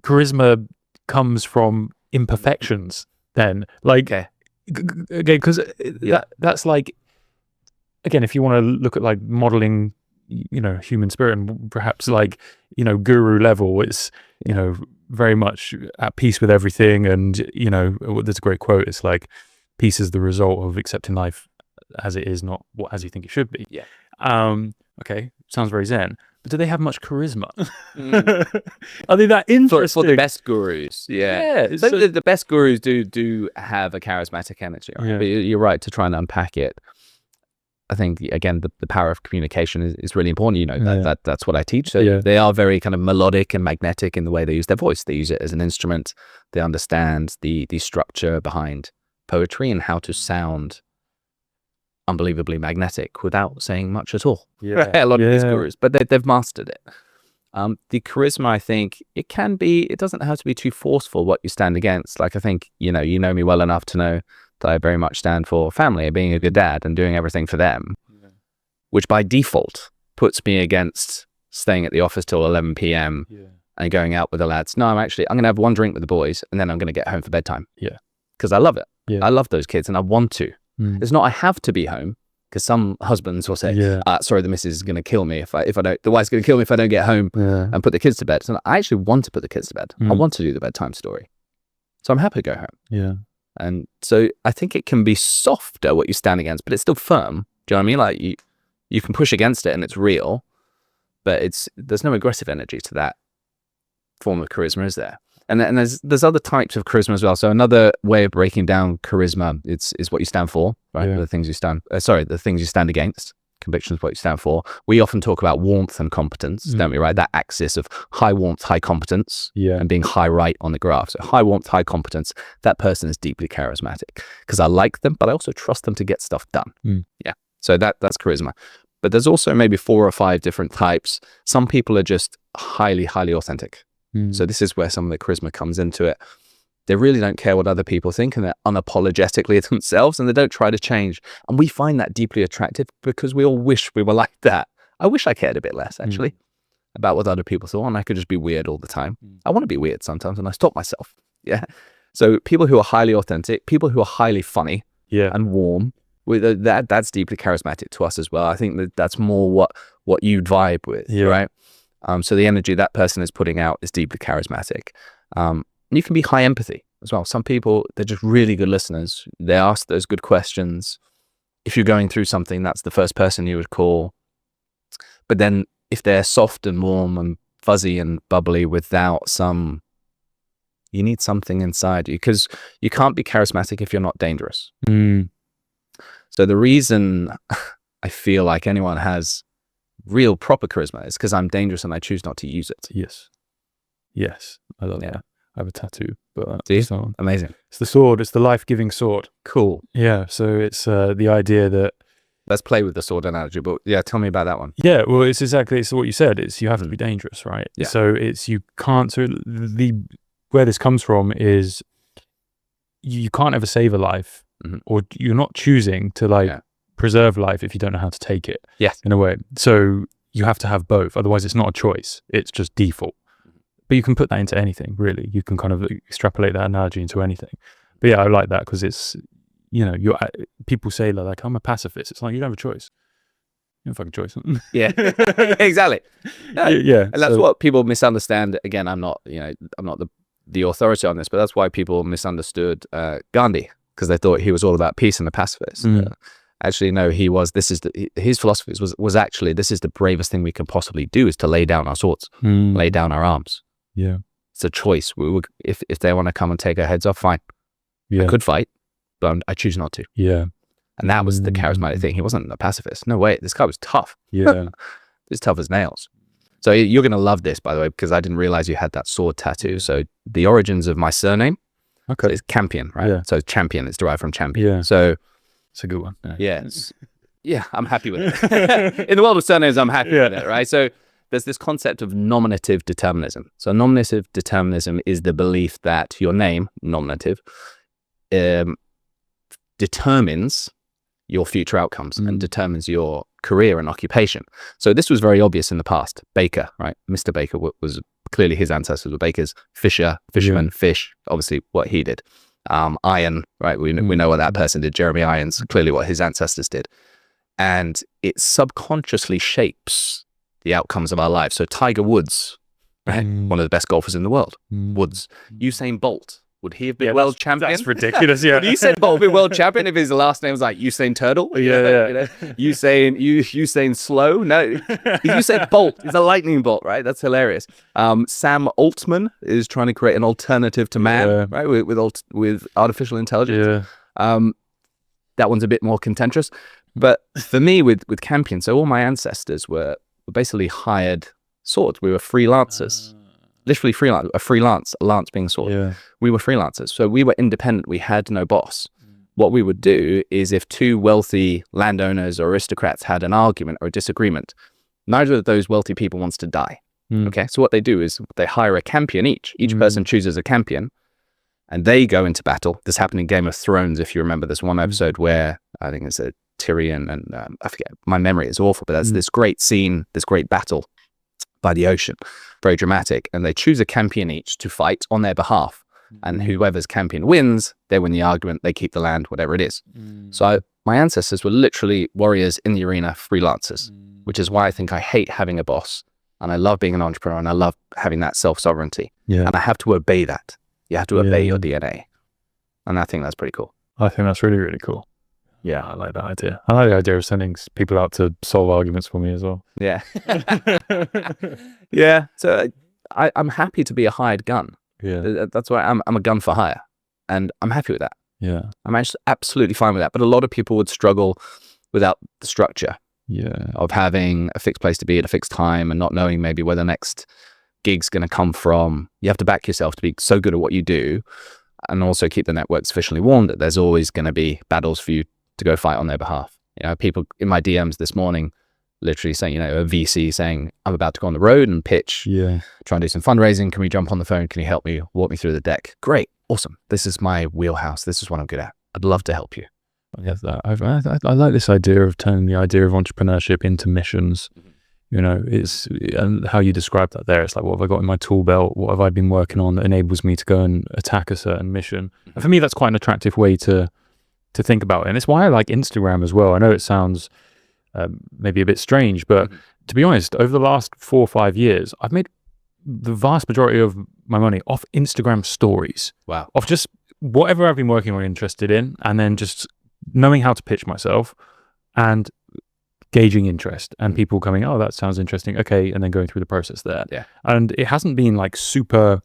charisma comes from imperfections then, like, Okay. because that's like, again, if you want to look at like modeling, human spirit, and perhaps like, guru level, it's, very much at peace with everything. And, there's a great quote. It's like, peace is the result of accepting life as it is, not as you think it should be. Yeah. Okay. Sounds very Zen. But do they have much charisma? Are they that interesting? For the best gurus, yeah. So the best gurus do have a charismatic energy, right? Yeah. But you're right to try and unpack it. I think, again, the power of communication is really important. That's what I teach. So they are very kind of melodic and magnetic in the way they use their voice. They use it as an instrument. They understand the structure behind poetry and how to sound unbelievably magnetic without saying much at all. Yeah. A lot of these gurus, but they've mastered it. The charisma, I think, it doesn't have to be too forceful what you stand against. Like, I think, you know me well enough to know that I very much stand for family, being a good dad and doing everything for them, which by default puts me against staying at the office till 11 p.m. and going out with the lads. No, I'm going to have one drink with the boys and then I'm going to get home for bedtime. Yeah. Because I love it. Yeah. I love those kids and I want to. It's not I have to be home, because some husbands will say, sorry, the missus is going to kill me if I don't, the wife's going to kill me if I don't get home and put the kids to bed. So I actually want to put the kids to bed. I want to do the bedtime story. So I'm happy to go home. Yeah. And so I think it can be softer what you stand against, but it's still firm. Do you know what I mean? Like you can push against it and it's real, but there's no aggressive energy to that form of charisma, is there? And there's other types of charisma as well. So another way of breaking down charisma is what you stand for, right? The things you stand against. Conviction is what you stand for. We often talk about warmth and competence, don't we, right? That axis of high warmth, high competence, and being high right on the graph. So high warmth, high competence, that person is deeply charismatic because I like them, but I also trust them to get stuff done. Yeah. So that's charisma. But there's also maybe 4 or 5 different types. Some people are just highly, highly authentic. So this is where some of the charisma comes into it. They really don't care what other people think, and they're unapologetically themselves, and they don't try to change. And we find that deeply attractive because we all wish we were like that. I wish I cared a bit less, actually, about what other people thought, and I could just be weird all the time. I want to be weird sometimes, and I stop myself. Yeah. So people who are highly authentic, people who are highly funny and warm, that's deeply charismatic to us as well. I think that's more what you'd vibe with, right? So the energy that person is putting out is deeply charismatic. You can be high empathy as well. Some people, they're just really good listeners. They ask those good questions. If you're going through something, that's the first person you would call. But then if they're soft and warm and fuzzy and bubbly without you need something inside you, because you can't be charismatic if you're not dangerous. So the reason I feel like anyone has real proper charisma is because I'm dangerous and I choose not to use it. Yes. I love that. I have a tattoo, but amazing. It's the sword. It's the life-giving sword. Cool. Yeah. So it's the idea that, let's play with the sword analogy, but tell me about that one. Yeah. Well, it's what you said. It's you have to be dangerous, right? Yeah. So you can't. So where this comes from is you can't ever save a life, or you're not choosing to preserve life if you don't know how to take it. Yes. In a way. So you have to have both. Otherwise, it's not a choice. It's just default. But you can put that into anything, really. You can kind of extrapolate that analogy into anything. But yeah, I like that because it's, people say like, I'm a pacifist. It's like, you don't have a choice. You don't have a fucking choice. Yeah, exactly. No. Yeah. And that's what people misunderstand. Again, I'm not the authority on this, but that's why people misunderstood Gandhi, because they thought he was all about peace and a pacifist. Actually, no, his philosophy was actually, this is the bravest thing we can possibly do, is to lay down our swords, lay down our arms. Yeah. It's a choice. If they want to come and take our heads off, fine. I could fight, but I choose not to. Yeah. And that was the charismatic thing. He wasn't a pacifist. No way. This guy was tough. Yeah. He's tough as nails. So you're going to love this, by the way, because I didn't realize you had that sword tattoo. So the origins of my surname, so it's Campion, right? Yeah. So champion, it's derived from champion. Yeah. So it's a good one. Yeah, I'm happy with it. In the world of surnames, I'm happy with it, right? So there's this concept of nominative determinism. So nominative determinism is the belief that your name, nominative, determines your future outcomes and determines your career and occupation. So this was very obvious in the past. Baker, right? Mr. Baker was clearly, his ancestors were bakers. Fisherman, fish, obviously what he did. Iron, right? We know what that person did. Jeremy Irons, clearly what his ancestors did. And it subconsciously shapes the outcomes of our lives. So Tiger Woods, right? One of the best golfers in the world. Woods. Usain Bolt. Would he have been world champion? That's ridiculous, yeah. Would Usain Bolt be world champion if his last name was like Usain Turtle? Usain Slow? No. Usain Bolt. He's a lightning bolt, right? That's hilarious. Sam Altman is trying to create an alternative to man, right? With artificial intelligence. That one's a bit more contentious. But for me, with Campion, so all my ancestors were basically hired swords. We were freelancers. Literally freelance, a lance being sword. Yeah. We were freelancers. So we were independent. We had no boss. What we would do is if two wealthy landowners or aristocrats had an argument or a disagreement, neither of those wealthy people wants to die. Okay. So what they do is they hire a Campion each. Each person chooses a Campion and they go into battle. This happened in Game of Thrones. If you remember, this one episode where I think it's a Tyrion and I forget, my memory is awful, but that's this great scene, this great battle by the ocean, very dramatic, and they choose a Campion each to fight on their behalf, and whoever's Campion wins, they win the argument, they keep the land, whatever it is. So my ancestors were literally warriors in the arena, freelancers, which is why I think I hate having a boss, and I love being an entrepreneur, and I love having that self-sovereignty, and I have to obey that. You have to obey your DNA, and I think that's pretty cool. I think that's really, really cool. Yeah, I like that idea. I like the idea of sending people out to solve arguments for me as well. Yeah. Yeah. So I'm happy to be a hired gun. Yeah. That's why I'm a gun for hire. And I'm happy with that. Yeah. I'm actually absolutely fine with that. But a lot of people would struggle without the structure. Yeah. Of having a fixed place to be at a fixed time and not knowing maybe where the next gig's going to come from. You have to back yourself to be so good at what you do and also keep the network sufficiently warm that there's always going to be battles for you to go fight on their behalf. You know, people in my DMs this morning literally saying, you know, a VC saying, I'm about to go on the road and pitch, try and do some fundraising. Can we jump on the phone? Can you help me, walk me through the deck? Great. Awesome. This is my wheelhouse. This is what I'm good at. I'd love to help you. I like this idea of turning the idea of entrepreneurship into missions. You know, it's and how you describe that there. It's like, what have I got in my tool belt? What have I been working on that enables me to go and attack a certain mission? And for me, that's quite an attractive way to think about it. And it's why I like Instagram as well. I know it sounds maybe a bit strange, but to be honest, over the last 4 or 5 years, I've made the vast majority of my money off Instagram stories. Wow. Of just whatever I've been working or interested in, and then just knowing how to pitch myself and gauging interest and people coming, oh, that sounds interesting. Okay. And then going through the process there. Yeah. And it hasn't been like super,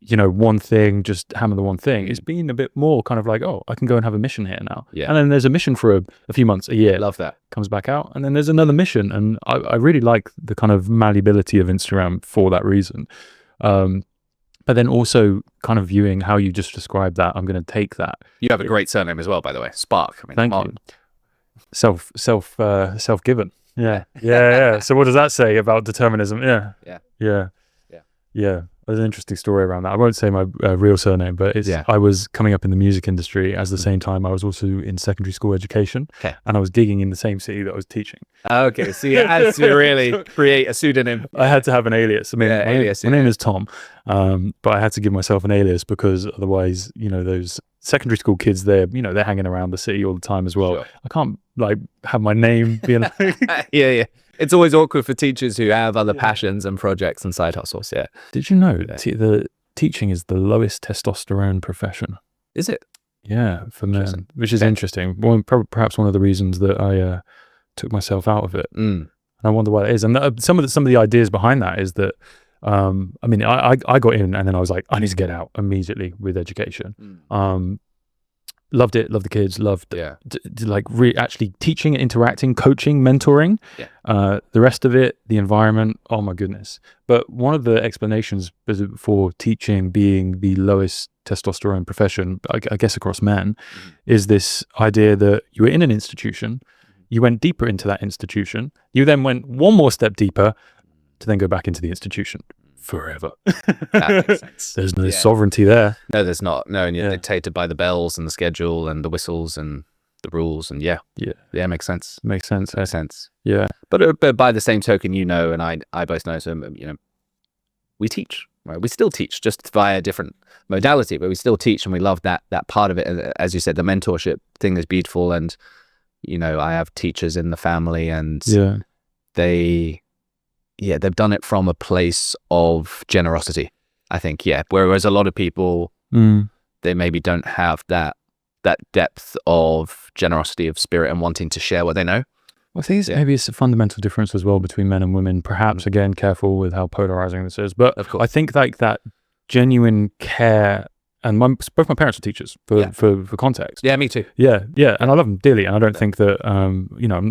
you know, one thing, just hammer the one thing. It's been a bit more kind of like, oh, I can go and have a mission here now. Yeah. And then there's a mission for a few months, a year. Love that. Comes back out. And then there's another mission. And I really like the kind of malleability of Instagram for that reason. But then also kind of viewing how you just described that, I'm going to take that. You have a great surname as well, by the way. Spark. I mean, thank you. Self-given. Yeah. So what does that say about determinism? Yeah. There's an interesting story around that. I won't say my real surname, but I was coming up in the music industry at the same time. I was also in secondary school education, and I was gigging in the same city that I was teaching. Okay, so you had to really create a pseudonym. I had to have an alias. I mean, my name is Tom, but I had to give myself an alias because otherwise, you know, those secondary school kids, they're hanging around the city all the time as well. Sure. I can't like have my name being like... Yeah. It's always awkward for teachers who have other passions and projects and side hustles. Yeah. Did you know the teaching is the lowest testosterone profession? Is it? Yeah, for men, which is interesting. Well, perhaps one of the reasons that I took myself out of it. And I wonder why that is. And some of the ideas behind that is that, I mean, I got in and then I was like, I need to get out immediately with education. Loved it, loved the kids, loved actually teaching, interacting, coaching, mentoring. The rest of it, the environment, oh my goodness. But one of the explanations for teaching being the lowest testosterone profession, I guess across men, is this idea that you were in an institution, you went deeper into that institution, you then went one more step deeper to then go back into the institution. Forever. That makes sense. There's no sovereignty there. No, there's not. No, and you're dictated by the bells and the schedule and the whistles and the rules, and yeah, makes sense. Makes sense. Makes sense. Yeah. But by the same token, and I both know, so we teach, right? We still teach, just via a different modality, but we still teach, and we love that part of it. And as you said, the mentorship thing is beautiful, and I have teachers in the family, and they've done it from a place of generosity, I think. Whereas a lot of people, they maybe don't have that depth of generosity of spirit and wanting to share what they know. I think maybe it's a fundamental difference as well between men and women. Perhaps, again, careful with how polarizing this is. But I think like that genuine care, and both my parents are teachers for context. Yeah, me too. Yeah. And I love them dearly. And I don't think that,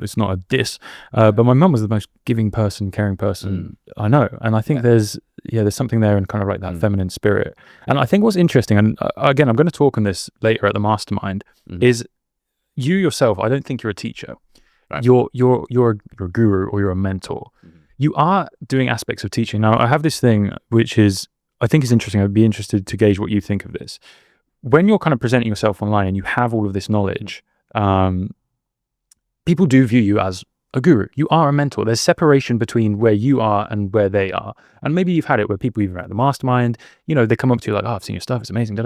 it's not a diss. But my mum was the most giving person, caring person I know. And I think there's something there in kind of like that feminine spirit. And I think what's interesting, and again, I'm going to talk on this later at the mastermind, is you yourself, I don't think you're a teacher. Right. You're a guru, or you're a mentor. You are doing aspects of teaching. Now, I have this thing which is, I think is interesting. I'd be interested to gauge what you think of this. When you're kind of presenting yourself online and you have all of this knowledge, people do view you as a guru. You are a mentor. There's separation between where you are and where they are. And maybe you've had it where people, even at the mastermind, they come up to you like, oh, I've seen your stuff. It's amazing.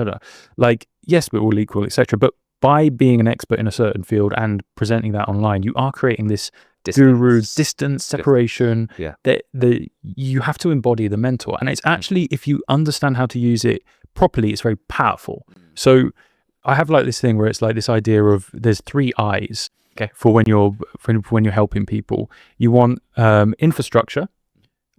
Like, yes, we're all equal, etc. But by being an expert in a certain field and presenting that online, you are creating this distance, separation. That you have to embody the mentor. And it's actually, if you understand how to use it properly, it's very powerful. So I have like this thing where it's like this idea of there's 3 I's for when you're helping people. You want infrastructure,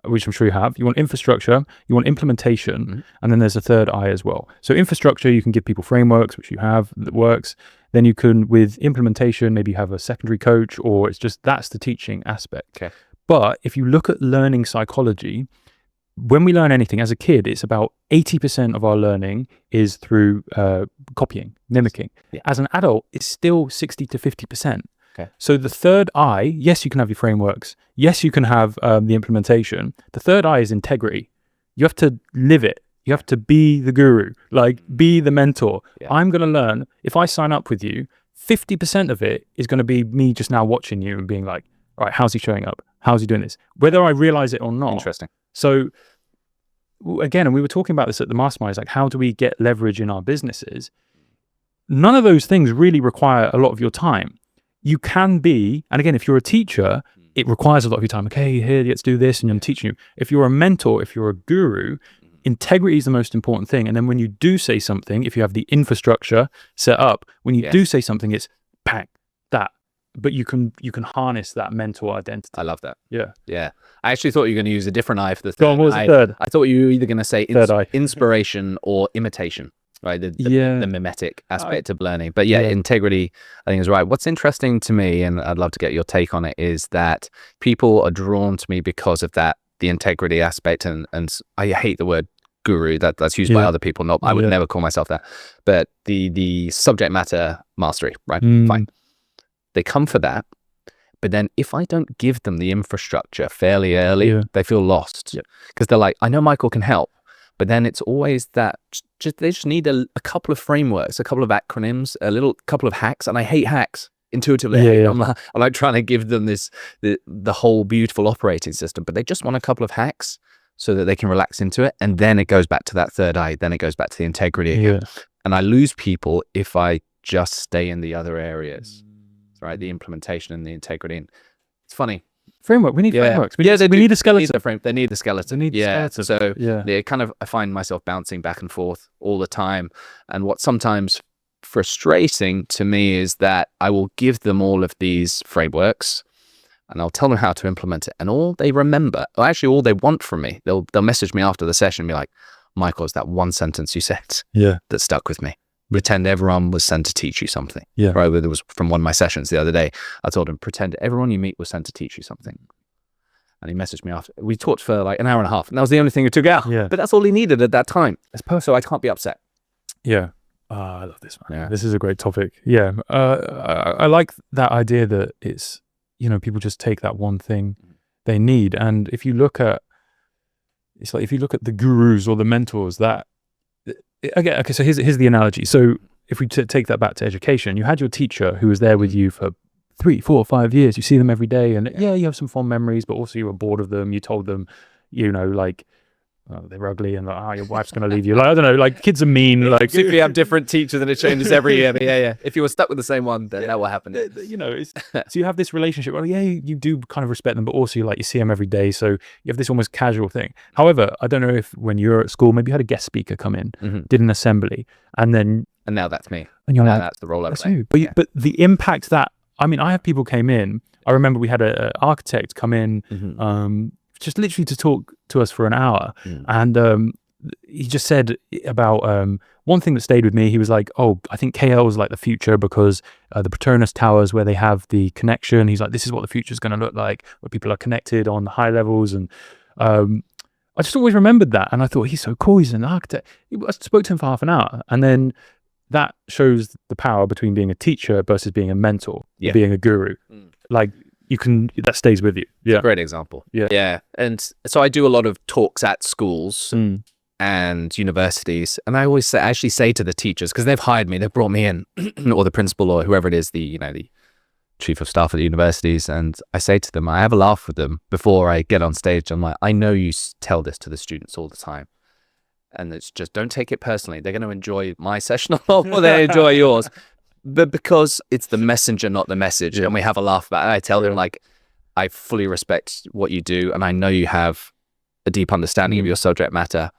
which I'm sure you have. You want infrastructure, you want implementation, and then there's a 3rd I as well. So infrastructure, you can give people frameworks, which you have, that works. Then you can, with implementation, maybe have a secondary coach, or it's just, that's the teaching aspect. But if you look at learning psychology, when we learn anything as a kid, it's about 80% of our learning is through copying, mimicking. As an adult, it's still 60 to 50%. So the 3rd I, yes, you can have your frameworks. Yes, you can have the implementation. The 3rd I is integrity. You have to live it. You have to be the guru, like be the mentor. I'm going to learn. If I sign up with you, 50% of it is going to be me just now watching you and being like, all right, how's he showing up? How's he doing this? Whether I realize it or not. Interesting. So again, and we were talking about this at the mastermind, it's like, how do we get leverage in our businesses? None of those things really require a lot of your time. You can be, and again, if you're a teacher, it requires a lot of your time. Okay, here, let's do this, and I'm teaching you. If you're a mentor, if you're a guru, integrity is the most important thing. And then when you do say something, if you have the infrastructure set up, when you do say something, it's bang, that. But you can harness that mentor identity. I love that. Yeah. I actually thought you were going to use a different I for the 3rd. Go on, what was the 3rd? I thought you were either going to say 3rd I. Inspiration or imitation. Right, the mimetic aspect of learning. But integrity, I think, is right. What's interesting to me, and I'd love to get your take on it, is that people are drawn to me because of that, the integrity aspect. And I hate the word guru, that's used by other people. Not, I would never call myself that. But the subject matter mastery, right? Fine. They come for that. But then if I don't give them the infrastructure fairly early, they feel lost. Because they're like, I know Michael can help. But then it's always that they just need a couple of frameworks, a couple of acronyms, a couple of hacks. And I hate hacks intuitively. I like trying to give them the whole beautiful operating system, but they just want a couple of hacks so that they can relax into it. And then it goes back to that 3rd I, then it goes back to the integrity again. And I lose people if I just stay in the other areas, right? The implementation and the integrity. And it's funny. Framework. We need frameworks. We need a skeleton. They need the skeleton. They need the skeleton. So I find myself bouncing back and forth all the time. And what's sometimes frustrating to me is that I will give them all of these frameworks and I'll tell them how to implement it. And all they remember, or actually all they want from me, they'll message me after the session and be like, Michael, it's that one sentence you said that stuck with me. Pretend everyone was sent to teach you something. Right. It was from one of my sessions the other day. I told him, pretend everyone you meet was sent to teach you something. And he messaged me after. We talked for like an hour and a half. And that was the only thing he took out. But that's all he needed at that time. It's perfect. So I can't be upset. I love this, man. This is a great topic. I like that idea that it's, people just take that one thing they need. And if you look at, it's like, if you look at the gurus or the mentors that, okay, so here's the analogy. So if we take that back to education, you had your teacher who was there with you for 3, 4, 5 years. You see them every day, and you have some fond memories, but also you were bored of them. You told them, like, they're ugly, and like, your wife's going to leave you. Like, I don't know, like, kids are mean. Like, if you have different teachers and it changes every year, but if you were stuck with the same one, then that will happen. So you have this relationship. Well, you do kind of respect them, but also you see them every day. So you have this almost casual thing. However, I don't know if when you're at school, maybe you had a guest speaker come in, did an assembly, and now that's me. And you're now like, that's the role I play. But the impact that, I mean, I have people came in. I remember we had an architect come in, just literally to talk to us for an hour. And he just said about one thing that stayed with me. He was like, I think KL is like the future because the Patronus Towers where they have the connection. He's like, this is what the future is going to look like, where people are connected on the high levels. And I just always remembered that. And I thought, he's so cool. He's an architect. I spoke to him for half an hour. And then that shows the power between being a teacher versus being a mentor, being a guru. Like, that stays with you. Yeah. Great example. Yeah. And so I do a lot of talks at schools and universities. And I always actually say to the teachers, because they've hired me, they've brought me in, or the principal or whoever it is, the chief of staff at the universities. And I say to them, I have a laugh with them before I get on stage. I'm like, I know you tell this to the students all the time. And it's just, don't take it personally. They're going to enjoy my session or they enjoy yours. But because it's the messenger, not the message, and we have a laugh about it, I tell them, like, I fully respect what you do, and I know you have a deep understanding of your subject matter,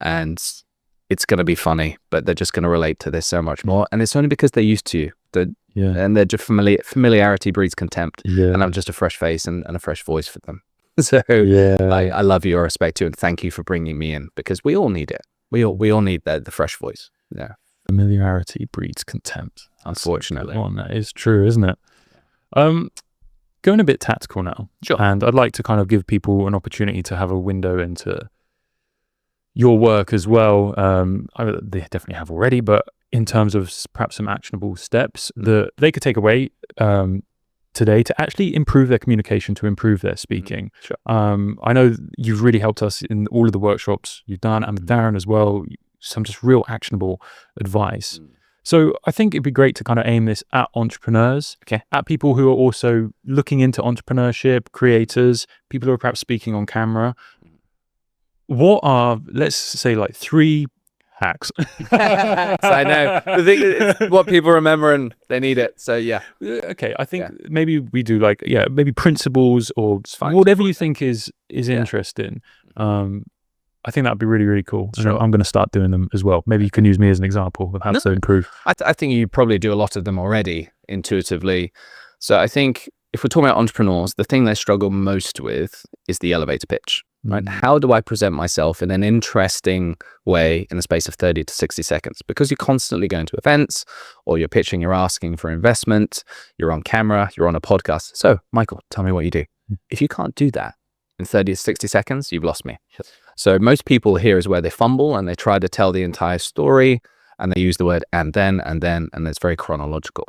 and it's going to be funny, but they're just going to relate to this so much more. And it's only because they're used to you. And they're just familiarity breeds contempt. And I'm just a fresh face and a fresh voice for them. So I love you, I respect you, and thank you for bringing me in, because we all need it. We all need the fresh voice. Yeah. Familiarity breeds contempt. Unfortunately. That is true, isn't it? Going a bit tactical now. Sure. And I'd like to kind of give people an opportunity to have a window into your work as well. They definitely have already, but in terms of perhaps some actionable steps that they could take away today to actually improve their communication, to improve their speaking. Sure. I know you've really helped us in all of the workshops you've done, and with Darren as well, some just real actionable advice. So I think it'd be great to kind of aim this at entrepreneurs, at people who are also looking into entrepreneurship, creators, people who are perhaps speaking on camera. What are, let's say, like 3 hacks? So I know. The thing is, it's what people remember and they need it. So yeah. Okay. I think maybe we do like, maybe principles or whatever you think is interesting. I think that'd be really, really cool. Sure. I'm going to start doing them as well. Maybe you can use me as an example of how to improve. I think you probably do a lot of them already intuitively. So I think if we're talking about entrepreneurs, the thing they struggle most with is the elevator pitch, right? How do I present myself in an interesting way in the space of 30 to 60 seconds? Because you're constantly going to events, or you're pitching, you're asking for investment, you're on camera, you're on a podcast. So Michael, tell me what you do. If you can't do that in 30 to 60 seconds, you've lost me. So most people here is where they fumble and they try to tell the entire story, and they use the word and then, and it's very chronological.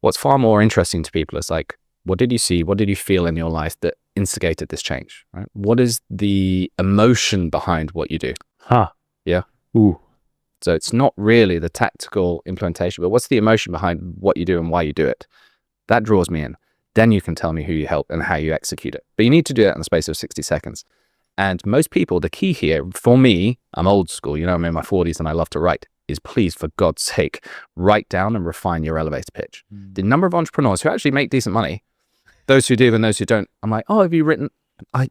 What's far more interesting to people is like, what did you see? What did you feel in your life that instigated this change? Right? What is the emotion behind what you do? Yeah. Ooh. So it's not really the tactical implementation, but what's the emotion behind what you do and why you do it? That draws me in. Then you can tell me who you help and how you execute it. But you need to do that in the space of 60 seconds. And most people, the key here, for me, I'm old school, I'm in my 40s and I love to write, is please, for God's sake, write down and refine your elevator pitch. The number of entrepreneurs who actually make decent money, those who do and those who don't, I'm like, have you written?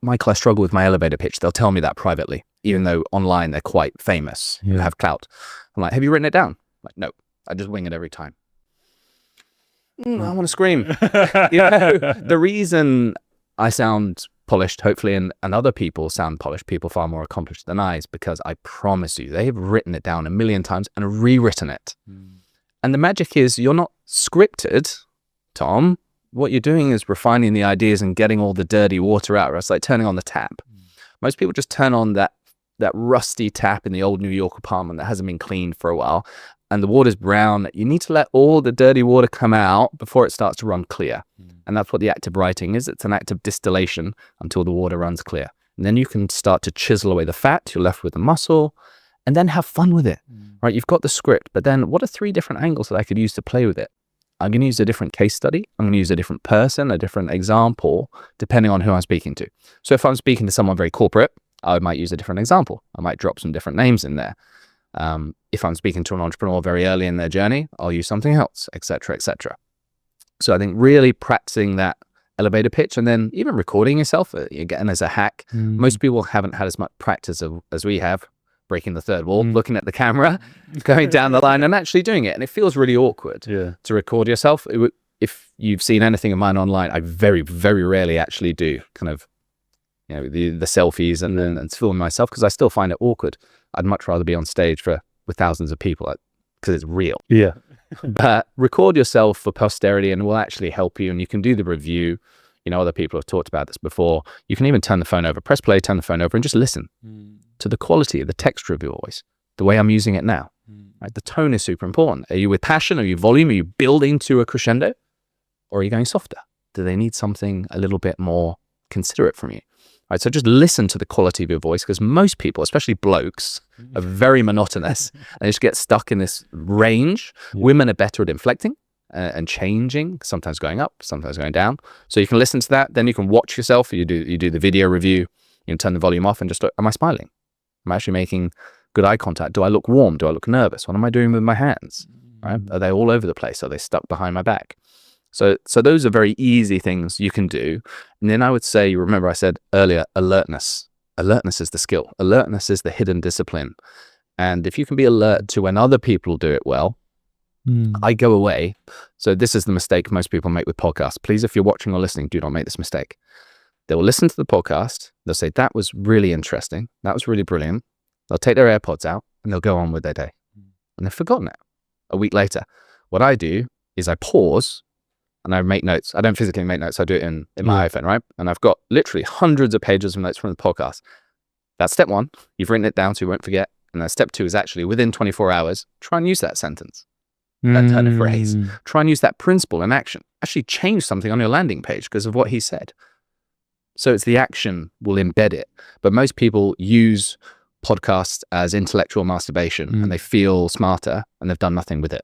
Michael, I struggle with my elevator pitch. They'll tell me that privately, even though online they're quite famous, have clout. I'm like, have you written it down? I'm like, no, I just wing it every time. I want to scream. The reason I sound polished, hopefully, and other people sound polished, people far more accomplished than I, is because I promise you, they have written it down 1,000,000 times and rewritten it. And the magic is you're not scripted, Tom. What you're doing is refining the ideas and getting all the dirty water out. It's like turning on the tap. Most people just turn on that rusty tap in the old New York apartment that hasn't been cleaned for a while, and the water's brown. You need to let all the dirty water come out before it starts to run clear. And that's what the act of writing is. It's an act of distillation until the water runs clear. And then you can start to chisel away the fat. You're left with the muscle, and then have fun with it. right? You've got the script, but then what are 3 different angles that I could use to play with it? I'm going to use a different case study. I'm going to use a different person, a different example, depending on who I'm speaking to. So if I'm speaking to someone very corporate, I might use a different example. I might drop some different names in there. If I'm speaking to an entrepreneur very early in their journey, I'll use something else, etc., etc. So I think really practicing that elevator pitch, and then even recording yourself, again, as a hack. Most people haven't had as much practice as we have, breaking the third wall, looking at the camera, going down the line and actually doing it. And it feels really awkward to record yourself. If you've seen anything of mine online, I very, very rarely actually do kind of, the selfies and film myself, because I still find it awkward. I'd much rather be on stage with thousands of people, because it's real. Yeah. But record yourself for posterity, and it will actually help you. And you can do the review. Other people have talked about this before. You can even turn the phone over, press play, turn the phone over, and just listen to the quality of the texture of your voice, the way I'm using it now. Right? The tone is super important. Are you with passion? Are you volume? Are you building to a crescendo? Or are you going softer? Do they need something a little bit more considerate from you? Right, so just listen to the quality of your voice, because most people, especially blokes, are very monotonous and they just get stuck in this range. Women are better at inflecting and changing, sometimes going up, sometimes going down. So you can listen to that, then you can watch yourself. You do the video review, you can turn the volume off and just, am I smiling? Am I actually making good eye contact? Do I look warm? Do I look nervous? What am I doing with my hands? Right? Are they all over the place? Are they stuck behind my back? So those are very easy things you can do. And then I would say, you remember I said earlier, alertness. Alertness is the skill. Alertness is the hidden discipline. And if you can be alert to when other people do it well, I go away. So this is the mistake most people make with podcasts. Please, if you're watching or listening, do not make this mistake. They will listen to the podcast. They'll say, that was really interesting. That was really brilliant. They'll take their AirPods out and they'll go on with their day. And they've forgotten it a week later. What I do is I pause and I make notes. I don't physically make notes. I do it in my iPhone, right? And I've got literally hundreds of pages of notes from the podcast. That's step 1. You've written it down so you won't forget. And then step 2 is actually within 24 hours, try and use that sentence, that turn of phrase. Try and use that principle in action. Actually change something on your landing page because of what he said. So it's the action will embed it. But most people use podcasts as intellectual masturbation and they feel smarter and they've done nothing with it.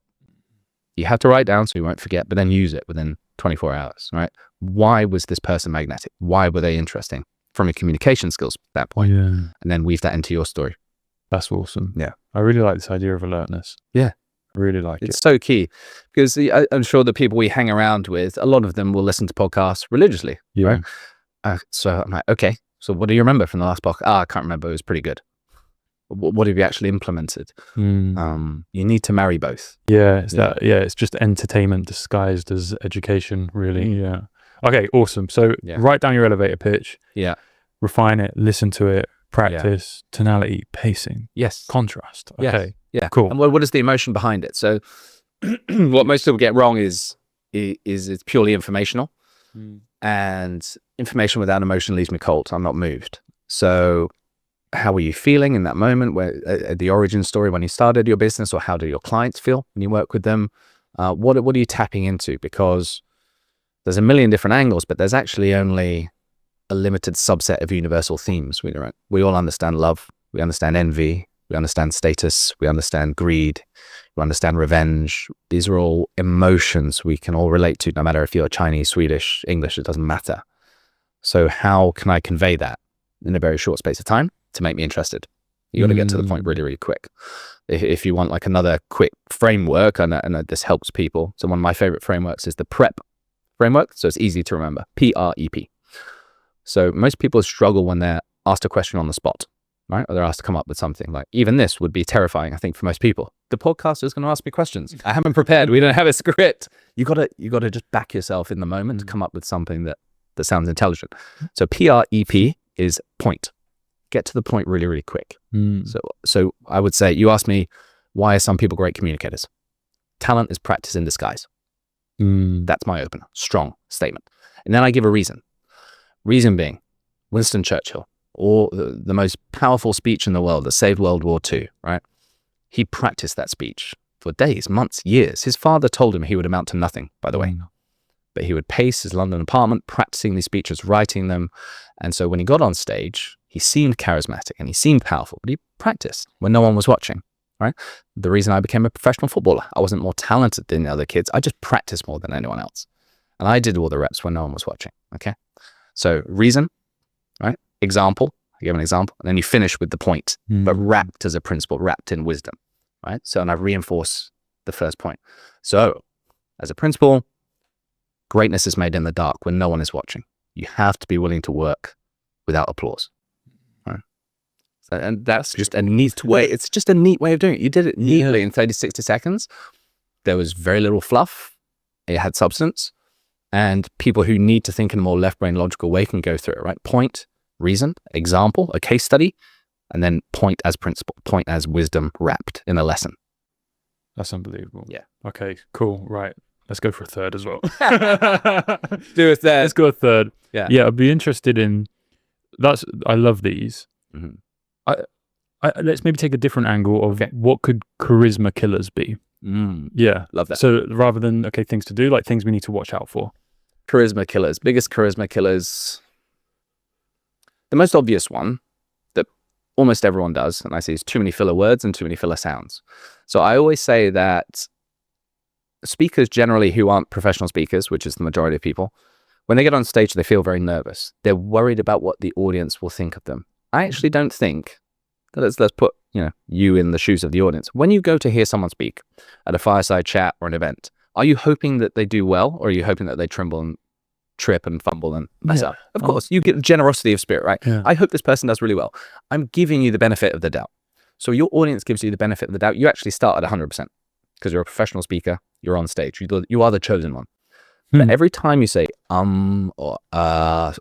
You have to write down so you won't forget, but then use it within 24 hours, right? Why was this person magnetic? Why were they interesting from a communication skills standpoint? And then weave that into your story. That's awesome. Yeah. I really like this idea of alertness. Yeah. I really like it. It's so key, because I'm sure the people we hang around with, a lot of them will listen to podcasts religiously, right? So I'm like, okay, so what do you remember from the last podcast? I can't remember. It was pretty good. What have you actually implemented? You need to marry both. It's just entertainment disguised as education, really. Okay, awesome. So write down your elevator pitch. Refine it, listen to it, practice, tonality, pacing. Contrast. Okay. Cool. And what is the emotion behind it? So what most people get wrong is it's purely informational. And information without emotion leaves me cold. I'm not moved. So how were you feeling in that moment, where the origin story when you started your business, or how do your clients feel when you work with them? What are you tapping into? Because there's a million different angles, but there's actually only a limited subset of universal themes. We all understand love. We understand envy. We understand status. We understand greed. We understand revenge. These are all emotions we can all relate to, no matter if you're Chinese, Swedish, English, it doesn't matter. So how can I convey that in a very short space of time to make me interested? You got to get to the point really, really quick. If you want like another quick framework, and this helps people. So one of my favorite frameworks is the PREP framework. So it's easy to remember, PREP. So most people struggle when they're asked a question on the spot, right? Or they're asked to come up with something. Like even this would be terrifying, I think, for most people. The podcaster is going to ask me questions. I haven't prepared. We don't have a script. You got to just back yourself in the moment to come up with something that sounds intelligent. So PREP is point. Get to the point really, really quick. So I would say, you asked me, why are some people great communicators? Talent is practice in disguise. That's my opener. Strong statement. And then I give a reason. Reason being, Winston Churchill, or the most powerful speech in the world that saved World War II, right? He practiced that speech for days, months, years. His father told him he would amount to nothing, by the way. But he would pace his London apartment, practicing these speeches, writing them. And so when he got on stage, he seemed charismatic and he seemed powerful, but he practiced when no one was watching, right? The reason I became a professional footballer, I wasn't more talented than the other kids. I just practiced more than anyone else. And I did all the reps when no one was watching, okay? So reason, right? Example, I give an example, and then you finish with the point, but wrapped as a principle, wrapped in wisdom, right? So, and I reinforce the first point. So as a principle, greatness is made in the dark when no one is watching. You have to be willing to work without applause. Right? So, and that's just a neat way. It's just a neat way of doing it. You did it neatly in 30, 60 seconds. There was very little fluff. It had substance. And people who need to think in a more left brain logical way can go through it, right? Point, reason, example, a case study, and then point as principle, point as wisdom wrapped in a lesson. That's unbelievable. Yeah. Okay, cool. Right. Let's go for a third as well. Do a third. Let's go a third. Yeah. Yeah, I'd be interested in that's. I love these. Mhm. Let's maybe take a different angle of what could charisma killers be. Yeah, Love that. So rather than things to do, like things we need to watch out for. Charisma killers, biggest charisma killers. The most obvious one that almost everyone does, and I see, is too many filler words and too many filler sounds. So I always say that speakers generally who aren't professional speakers, which is the majority of people, when they get on stage, they feel very nervous. They're worried about what the audience will think of them. I actually don't think, let's put you in the shoes of the audience. When you go to hear someone speak at a fireside chat or an event, are you hoping that they do well, or are you hoping that they tremble and trip and fumble and mess up? Of course, you get generosity of spirit, right? Yeah. I hope this person does really well. I'm giving you the benefit of the doubt. So your audience gives you the benefit of the doubt. You actually start at 100% because you're a professional speaker. You're on stage. You are the chosen one. But every time you say or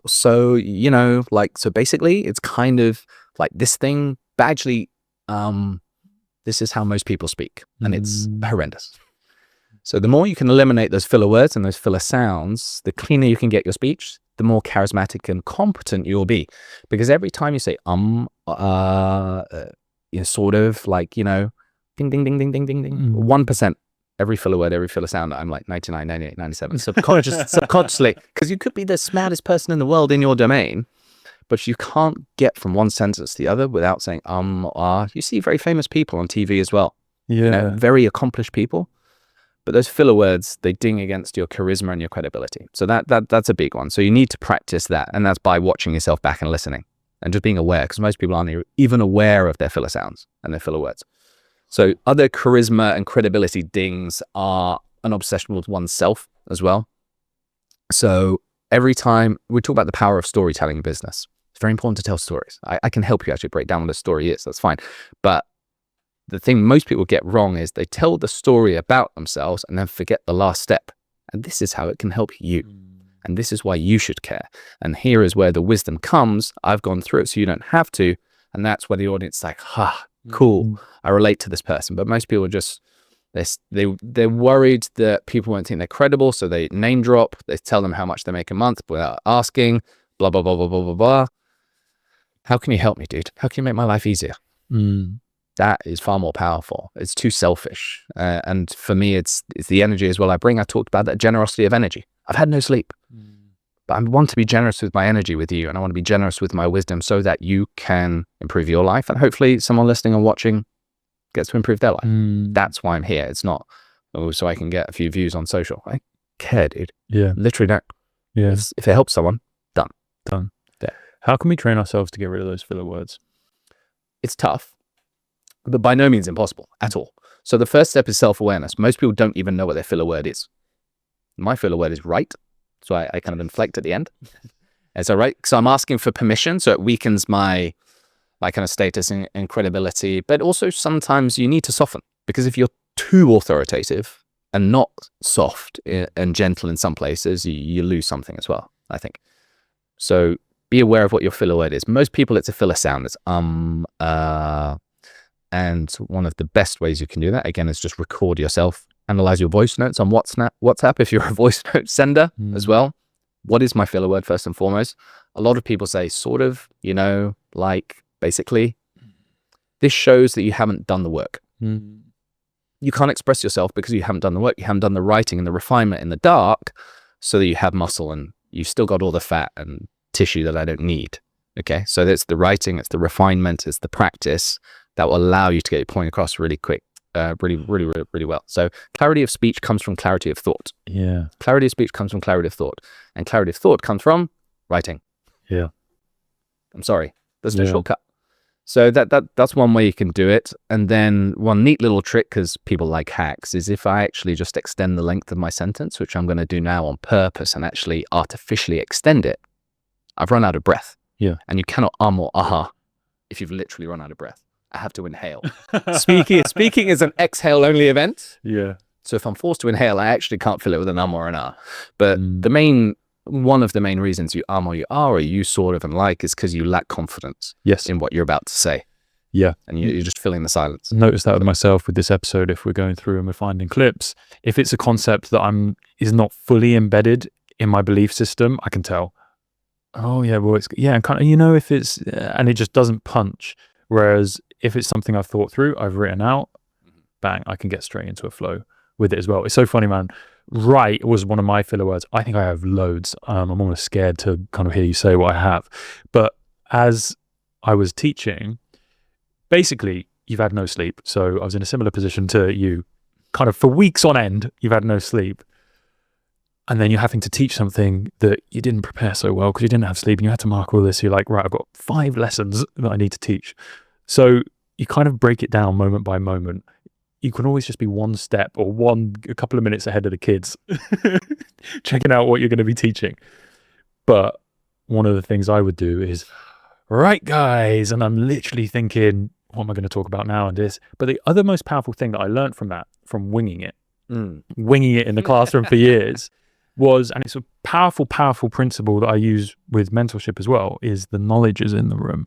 so, so basically it's kind of like this thing, but actually this is how most people speak, and it's horrendous. So the more you can eliminate those filler words and those filler sounds, the cleaner you can get your speech, the more charismatic and competent you'll be. Because every time you say sort of like, ding, ding, ding, ding, ding, ding, ding, 1%, every filler word, every filler sound, I'm like 99, 98, 97, subconsciously, because you could be the smartest person in the world in your domain, but you can't get from one sentence to the other without saying, You see very famous people on TV as well. Yeah. Very accomplished people. But those filler words, they ding against your charisma and your credibility. So that's a big one. So you need to practice that. And that's by watching yourself back and listening and just being aware, because most people aren't even aware of their filler sounds and their filler words. So other charisma and credibility dings are an obsession with oneself as well. So every time we talk about the power of storytelling in business, it's very important to tell stories. I can help you actually break down what a story is. That's fine. But the thing most people get wrong is they tell the story about themselves and then forget the last step. And this is how it can help you. And this is why you should care. And here is where the wisdom comes. I've gone through it so you don't have to. And that's where the audience is like, cool. I relate to this person. But most people are just, they're worried that people won't think they're credible. So they name drop. They tell them how much they make a month without asking, blah, blah, blah, blah, blah, blah, blah. How can you help me, dude? How can you make my life easier? That is far more powerful. It's too selfish. And for me, it's the energy as well I bring. I talked about that generosity of energy. I've had no sleep, but I want to be generous with my energy with you. And I want to be generous with my wisdom so that you can improve your life. And hopefully someone listening or watching gets to improve their life. That's why I'm here. It's not, so I can get a few views on social. I care, dude. Yeah. Literally don't. Yeah. If it helps someone, done. Yeah. How can we train ourselves to get rid of those filler words? It's tough, but by no means impossible at all. So the first step is self-awareness. Most people don't even know what their filler word is. My filler word is right. So I kind of inflect at the end. And so right, so I'm asking for permission. So it weakens my kind of status and credibility. But also sometimes you need to soften, because if you're too authoritative and not soft and gentle in some places, you lose something as well, I think. So be aware of what your filler word is. Most people, it's a filler sound. It's and one of the best ways you can do that, again, is just record yourself. Analyze your voice notes on WhatsApp if you're a voice note sender as well. What is my filler word first and foremost? A lot of people say sort of, like basically. This shows that you haven't done the work. You can't express yourself because you haven't done the work. You haven't done the writing and the refinement in the dark so that you have muscle and you've still got all the fat and tissue that I don't need. Okay, so that's the writing, it's the refinement, it's the practice. that will allow you to get your point across really quick, really well. So clarity of speech comes from clarity of thought. Yeah. Clarity of speech comes from clarity of thought. And clarity of thought comes from writing. Yeah. I'm sorry. There's no shortcut. So that's one way you can do it. And then one neat little trick, because people like hacks, is if I actually just extend the length of my sentence, which I'm going to do now on purpose, and actually artificially extend it, I've run out of breath. Yeah. And you cannot or aha if you've literally run out of breath. I have to inhale. Speaking is an exhale only event. Yeah. So if I'm forced to inhale, I actually can't fill it with an or an ah. But one of the main reasons you or you are, or you sort of and like, is because you lack confidence in what you're about to say. Yeah. And you're just filling the silence. Notice that with myself with this episode, if we're going through and we're finding clips, if it's a concept that is not fully embedded in my belief system, I can tell. Oh yeah, well and kind of, if it's, and it just doesn't punch. Whereas if it's something I've thought through, I've written out, bang, I can get straight into a flow with it as well. It's so funny, man. Right was one of my filler words. I think I have loads. I'm almost scared to kind of hear you say what I have. But as I was teaching, basically, you've had no sleep. So I was in a similar position to you. Kind of for weeks on end, you've had no sleep. And then you're having to teach something that you didn't prepare so well because you didn't have sleep and you had to mark all this. You're like, right, I've got 5 lessons that I need to teach. So you kind of break it down moment by moment. You can always just be one step or a couple of minutes ahead of the kids, checking out what you're going to be teaching. But one of the things I would do is, right, guys, and I'm literally thinking, what am I going to talk about now and this? But the other most powerful thing that I learned from winging it in the classroom for years was, and it's a powerful, powerful principle that I use with mentorship as well, is the knowledge is in the room.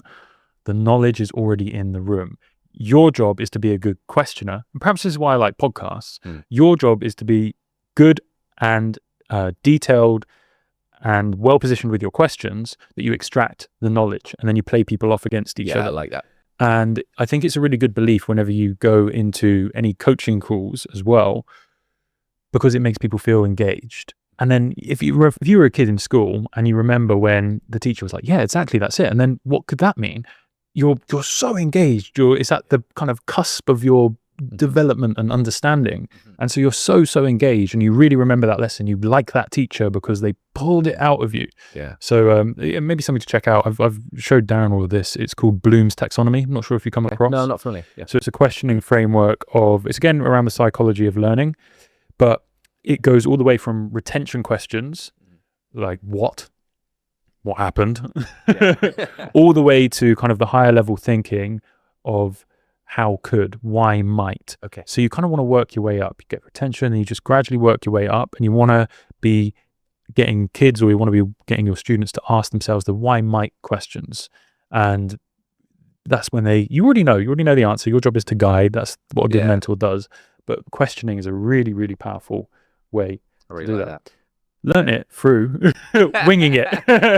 The knowledge is already in the room. Your job is to be a good questioner. And perhaps this is why I like podcasts. Your job is to be good and detailed and well-positioned with your questions, that you extract the knowledge and then you play people off against each other. Yeah, I like that. And I think it's a really good belief whenever you go into any coaching calls as well, because it makes people feel engaged. And then if you were a kid in school and you remember when the teacher was like, yeah, exactly, that's it. And then what could that mean? You're so engaged. It's at the kind of cusp of your development and understanding. And so you're so engaged and you really remember that lesson. You like that teacher because they pulled it out of you. Yeah. So maybe something to check out. I've showed Darren all of this. It's called Bloom's taxonomy. I'm not sure if you come across. No, not familiar. Yeah. So it's a questioning framework it's again around the psychology of learning, but it goes all the way from retention questions, like what happened, all the way to kind of the higher level thinking of how could, why might. Okay. So you kind of want to work your way up. You get retention and you just gradually work your way up, and you want to be getting kids, or you want to be getting your students to ask themselves the why might questions. And that's when you already know the answer. Your job is to guide. That's what a good mentor does. But questioning is a really, really powerful way to do that. Learn it through winging it.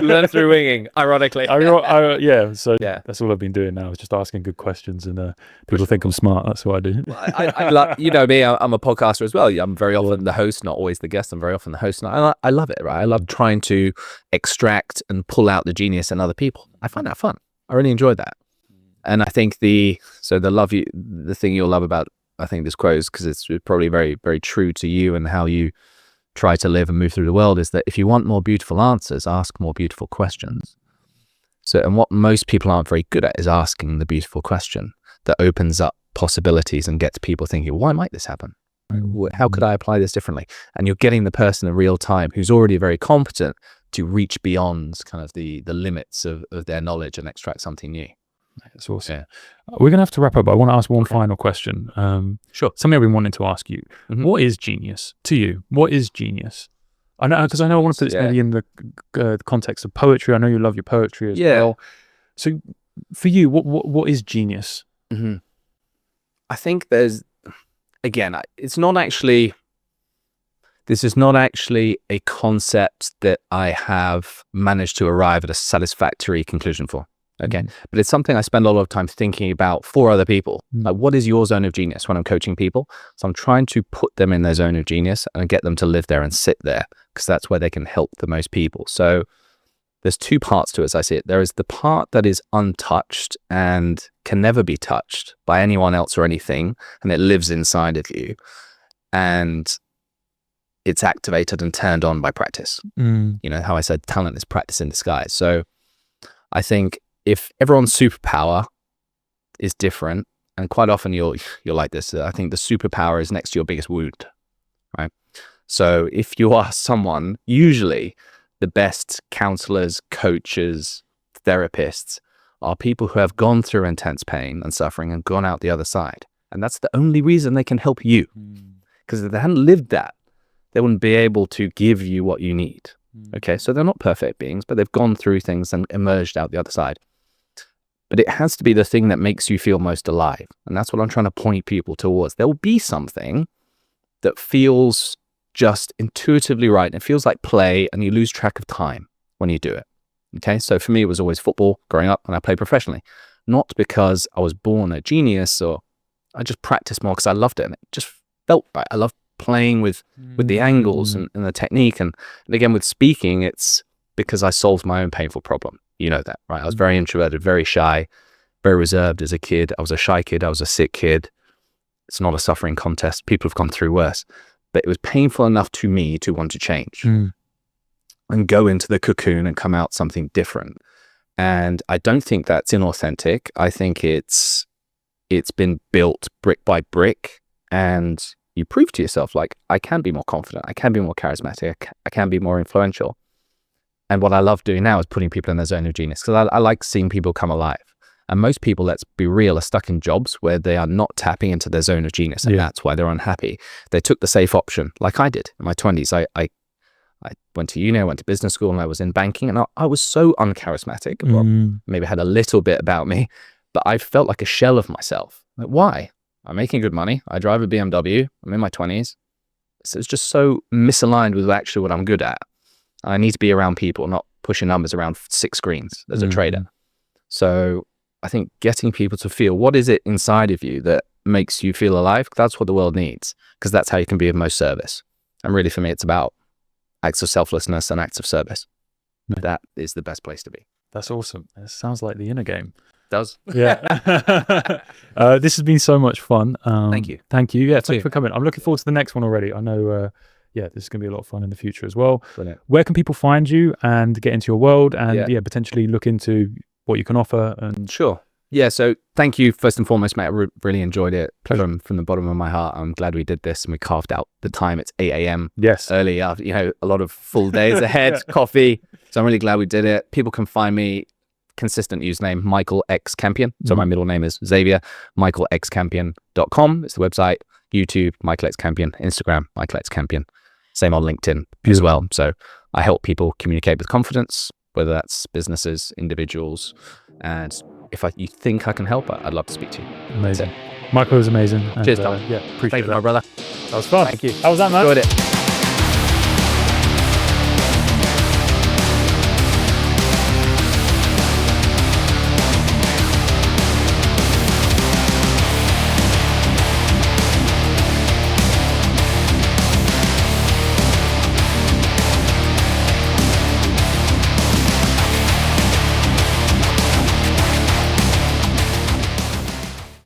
Learn through winging, ironically. That's all I've been doing now, is just asking good questions, and people think I'm smart. That's what I do. Well, I love, me, I'm a podcaster as well. I'm very often the host, not always the guest. I'm very often the host, and I love it, right? I love trying to extract and pull out the genius in other people. I find that fun. I really enjoy that. And I think the thing you'll love about, I think, this quote is, because it's probably very, very true to you and how you try to live and move through the world, is that if you want more beautiful answers, ask more beautiful questions. So, and what most people aren't very good at is asking the beautiful question that opens up possibilities and gets people thinking, why might this happen? How could I apply this differently? And you're getting the person in real time who's already very competent to reach beyond kind of the limits of their knowledge and extract something new. That's awesome. Yeah. We're going to have to wrap up, but I want to ask one final question. Sure. Something I've been wanting to ask you. What is genius to you? What is genius? I know, because I want to put this maybe in the context of poetry. I know you love your poetry as well. So for you, what is genius? I think there's, again, this is not actually a concept that I have managed to arrive at a satisfactory conclusion for. Okay. But it's something I spend a lot of time thinking about for other people. Like, what is your zone of genius when I'm coaching people? So I'm trying to put them in their zone of genius and get them to live there and sit there, because that's where they can help the most people. So there's two parts to it as I see it. There is the part that is untouched and can never be touched by anyone else or anything, and it lives inside of you, and it's activated and turned on by practice. You know how I said talent is practice in disguise. So I think if everyone's superpower is different, and quite often you're like this, I think the superpower is next to your biggest wound, right? So if you are someone, usually the best counselors, coaches, therapists are people who have gone through intense pain and suffering and gone out the other side. And that's the only reason they can help you. Because if they hadn't lived that, they wouldn't be able to give you what you need. Okay, so they're not perfect beings, but they've gone through things and emerged out the other side. But it has to be the thing that makes you feel most alive. And that's what I'm trying to point people towards. There will be something that feels just intuitively right. And it feels like play, and you lose track of time when you do it. Okay, so for me, it was always football growing up, and I played professionally. Not because I was born a genius, or I just practiced more because I loved it. And it just felt right. I loved playing with the angles and the technique. And again, with speaking, it's because I solved my own painful problem. You know that, right? I was very introverted, very shy, very reserved as a kid. I was a shy kid. I was a sick kid. It's not a suffering contest. People have gone through worse. But it was painful enough to me to want to change and go into the cocoon and come out something different. And I don't think that's inauthentic. I think it's been built brick by brick, and you prove to yourself, like, I can be more confident. I can be more charismatic. I can be more influential. And what I love doing now is putting people in their zone of genius, because I like seeing people come alive. And most people, let's be real, are stuck in jobs where they are not tapping into their zone of genius. And that's why they're unhappy. They took the safe option, like I did in my 20s. I went to uni, I went to business school, and I was in banking. And I was so uncharismatic. Well, maybe had a little bit about me, but I felt like a shell of myself. Like, why? I'm making good money. I drive a BMW. I'm in my 20s. So it's just so misaligned with actually what I'm good at. I need to be around people, not pushing numbers around 6 screens as a trader. So I think getting people to feel, what is it inside of you that makes you feel alive? That's what the world needs, because that's how you can be of most service. And really, for me, it's about acts of selflessness and acts of service. That is the best place to be. That's awesome. It sounds like the inner game. Does. Yeah. This has been so much fun. Thank you. Thank you. Yeah, thanks for coming. I'm looking forward to the next one already. I know, this is going to be a lot of fun in the future as well. Brilliant. Where can people find you and get into your world and potentially look into what you can offer? And Sure. Yeah, so thank you first and foremost, mate. I really enjoyed it. Pleasure. From the bottom of my heart. I'm glad we did this and we carved out the time. It's 8 a.m. Yes. Early after, a lot of full days ahead, coffee. So I'm really glad we did it. People can find me, consistent username, Michael X Campion. So my middle name is Xavier. michaelxcampion.com is the website. YouTube, Michael X Campion. Instagram, Michael X Campion. Same on LinkedIn as well. So I help people communicate with confidence, whether that's businesses, individuals, and if you think I can help, I'd love to speak to you. Amazing. Michael was amazing. Cheers, Tom. Appreciate Thank you, that. my brother. That was fun. Thank you. How was that, man? Enjoyed it.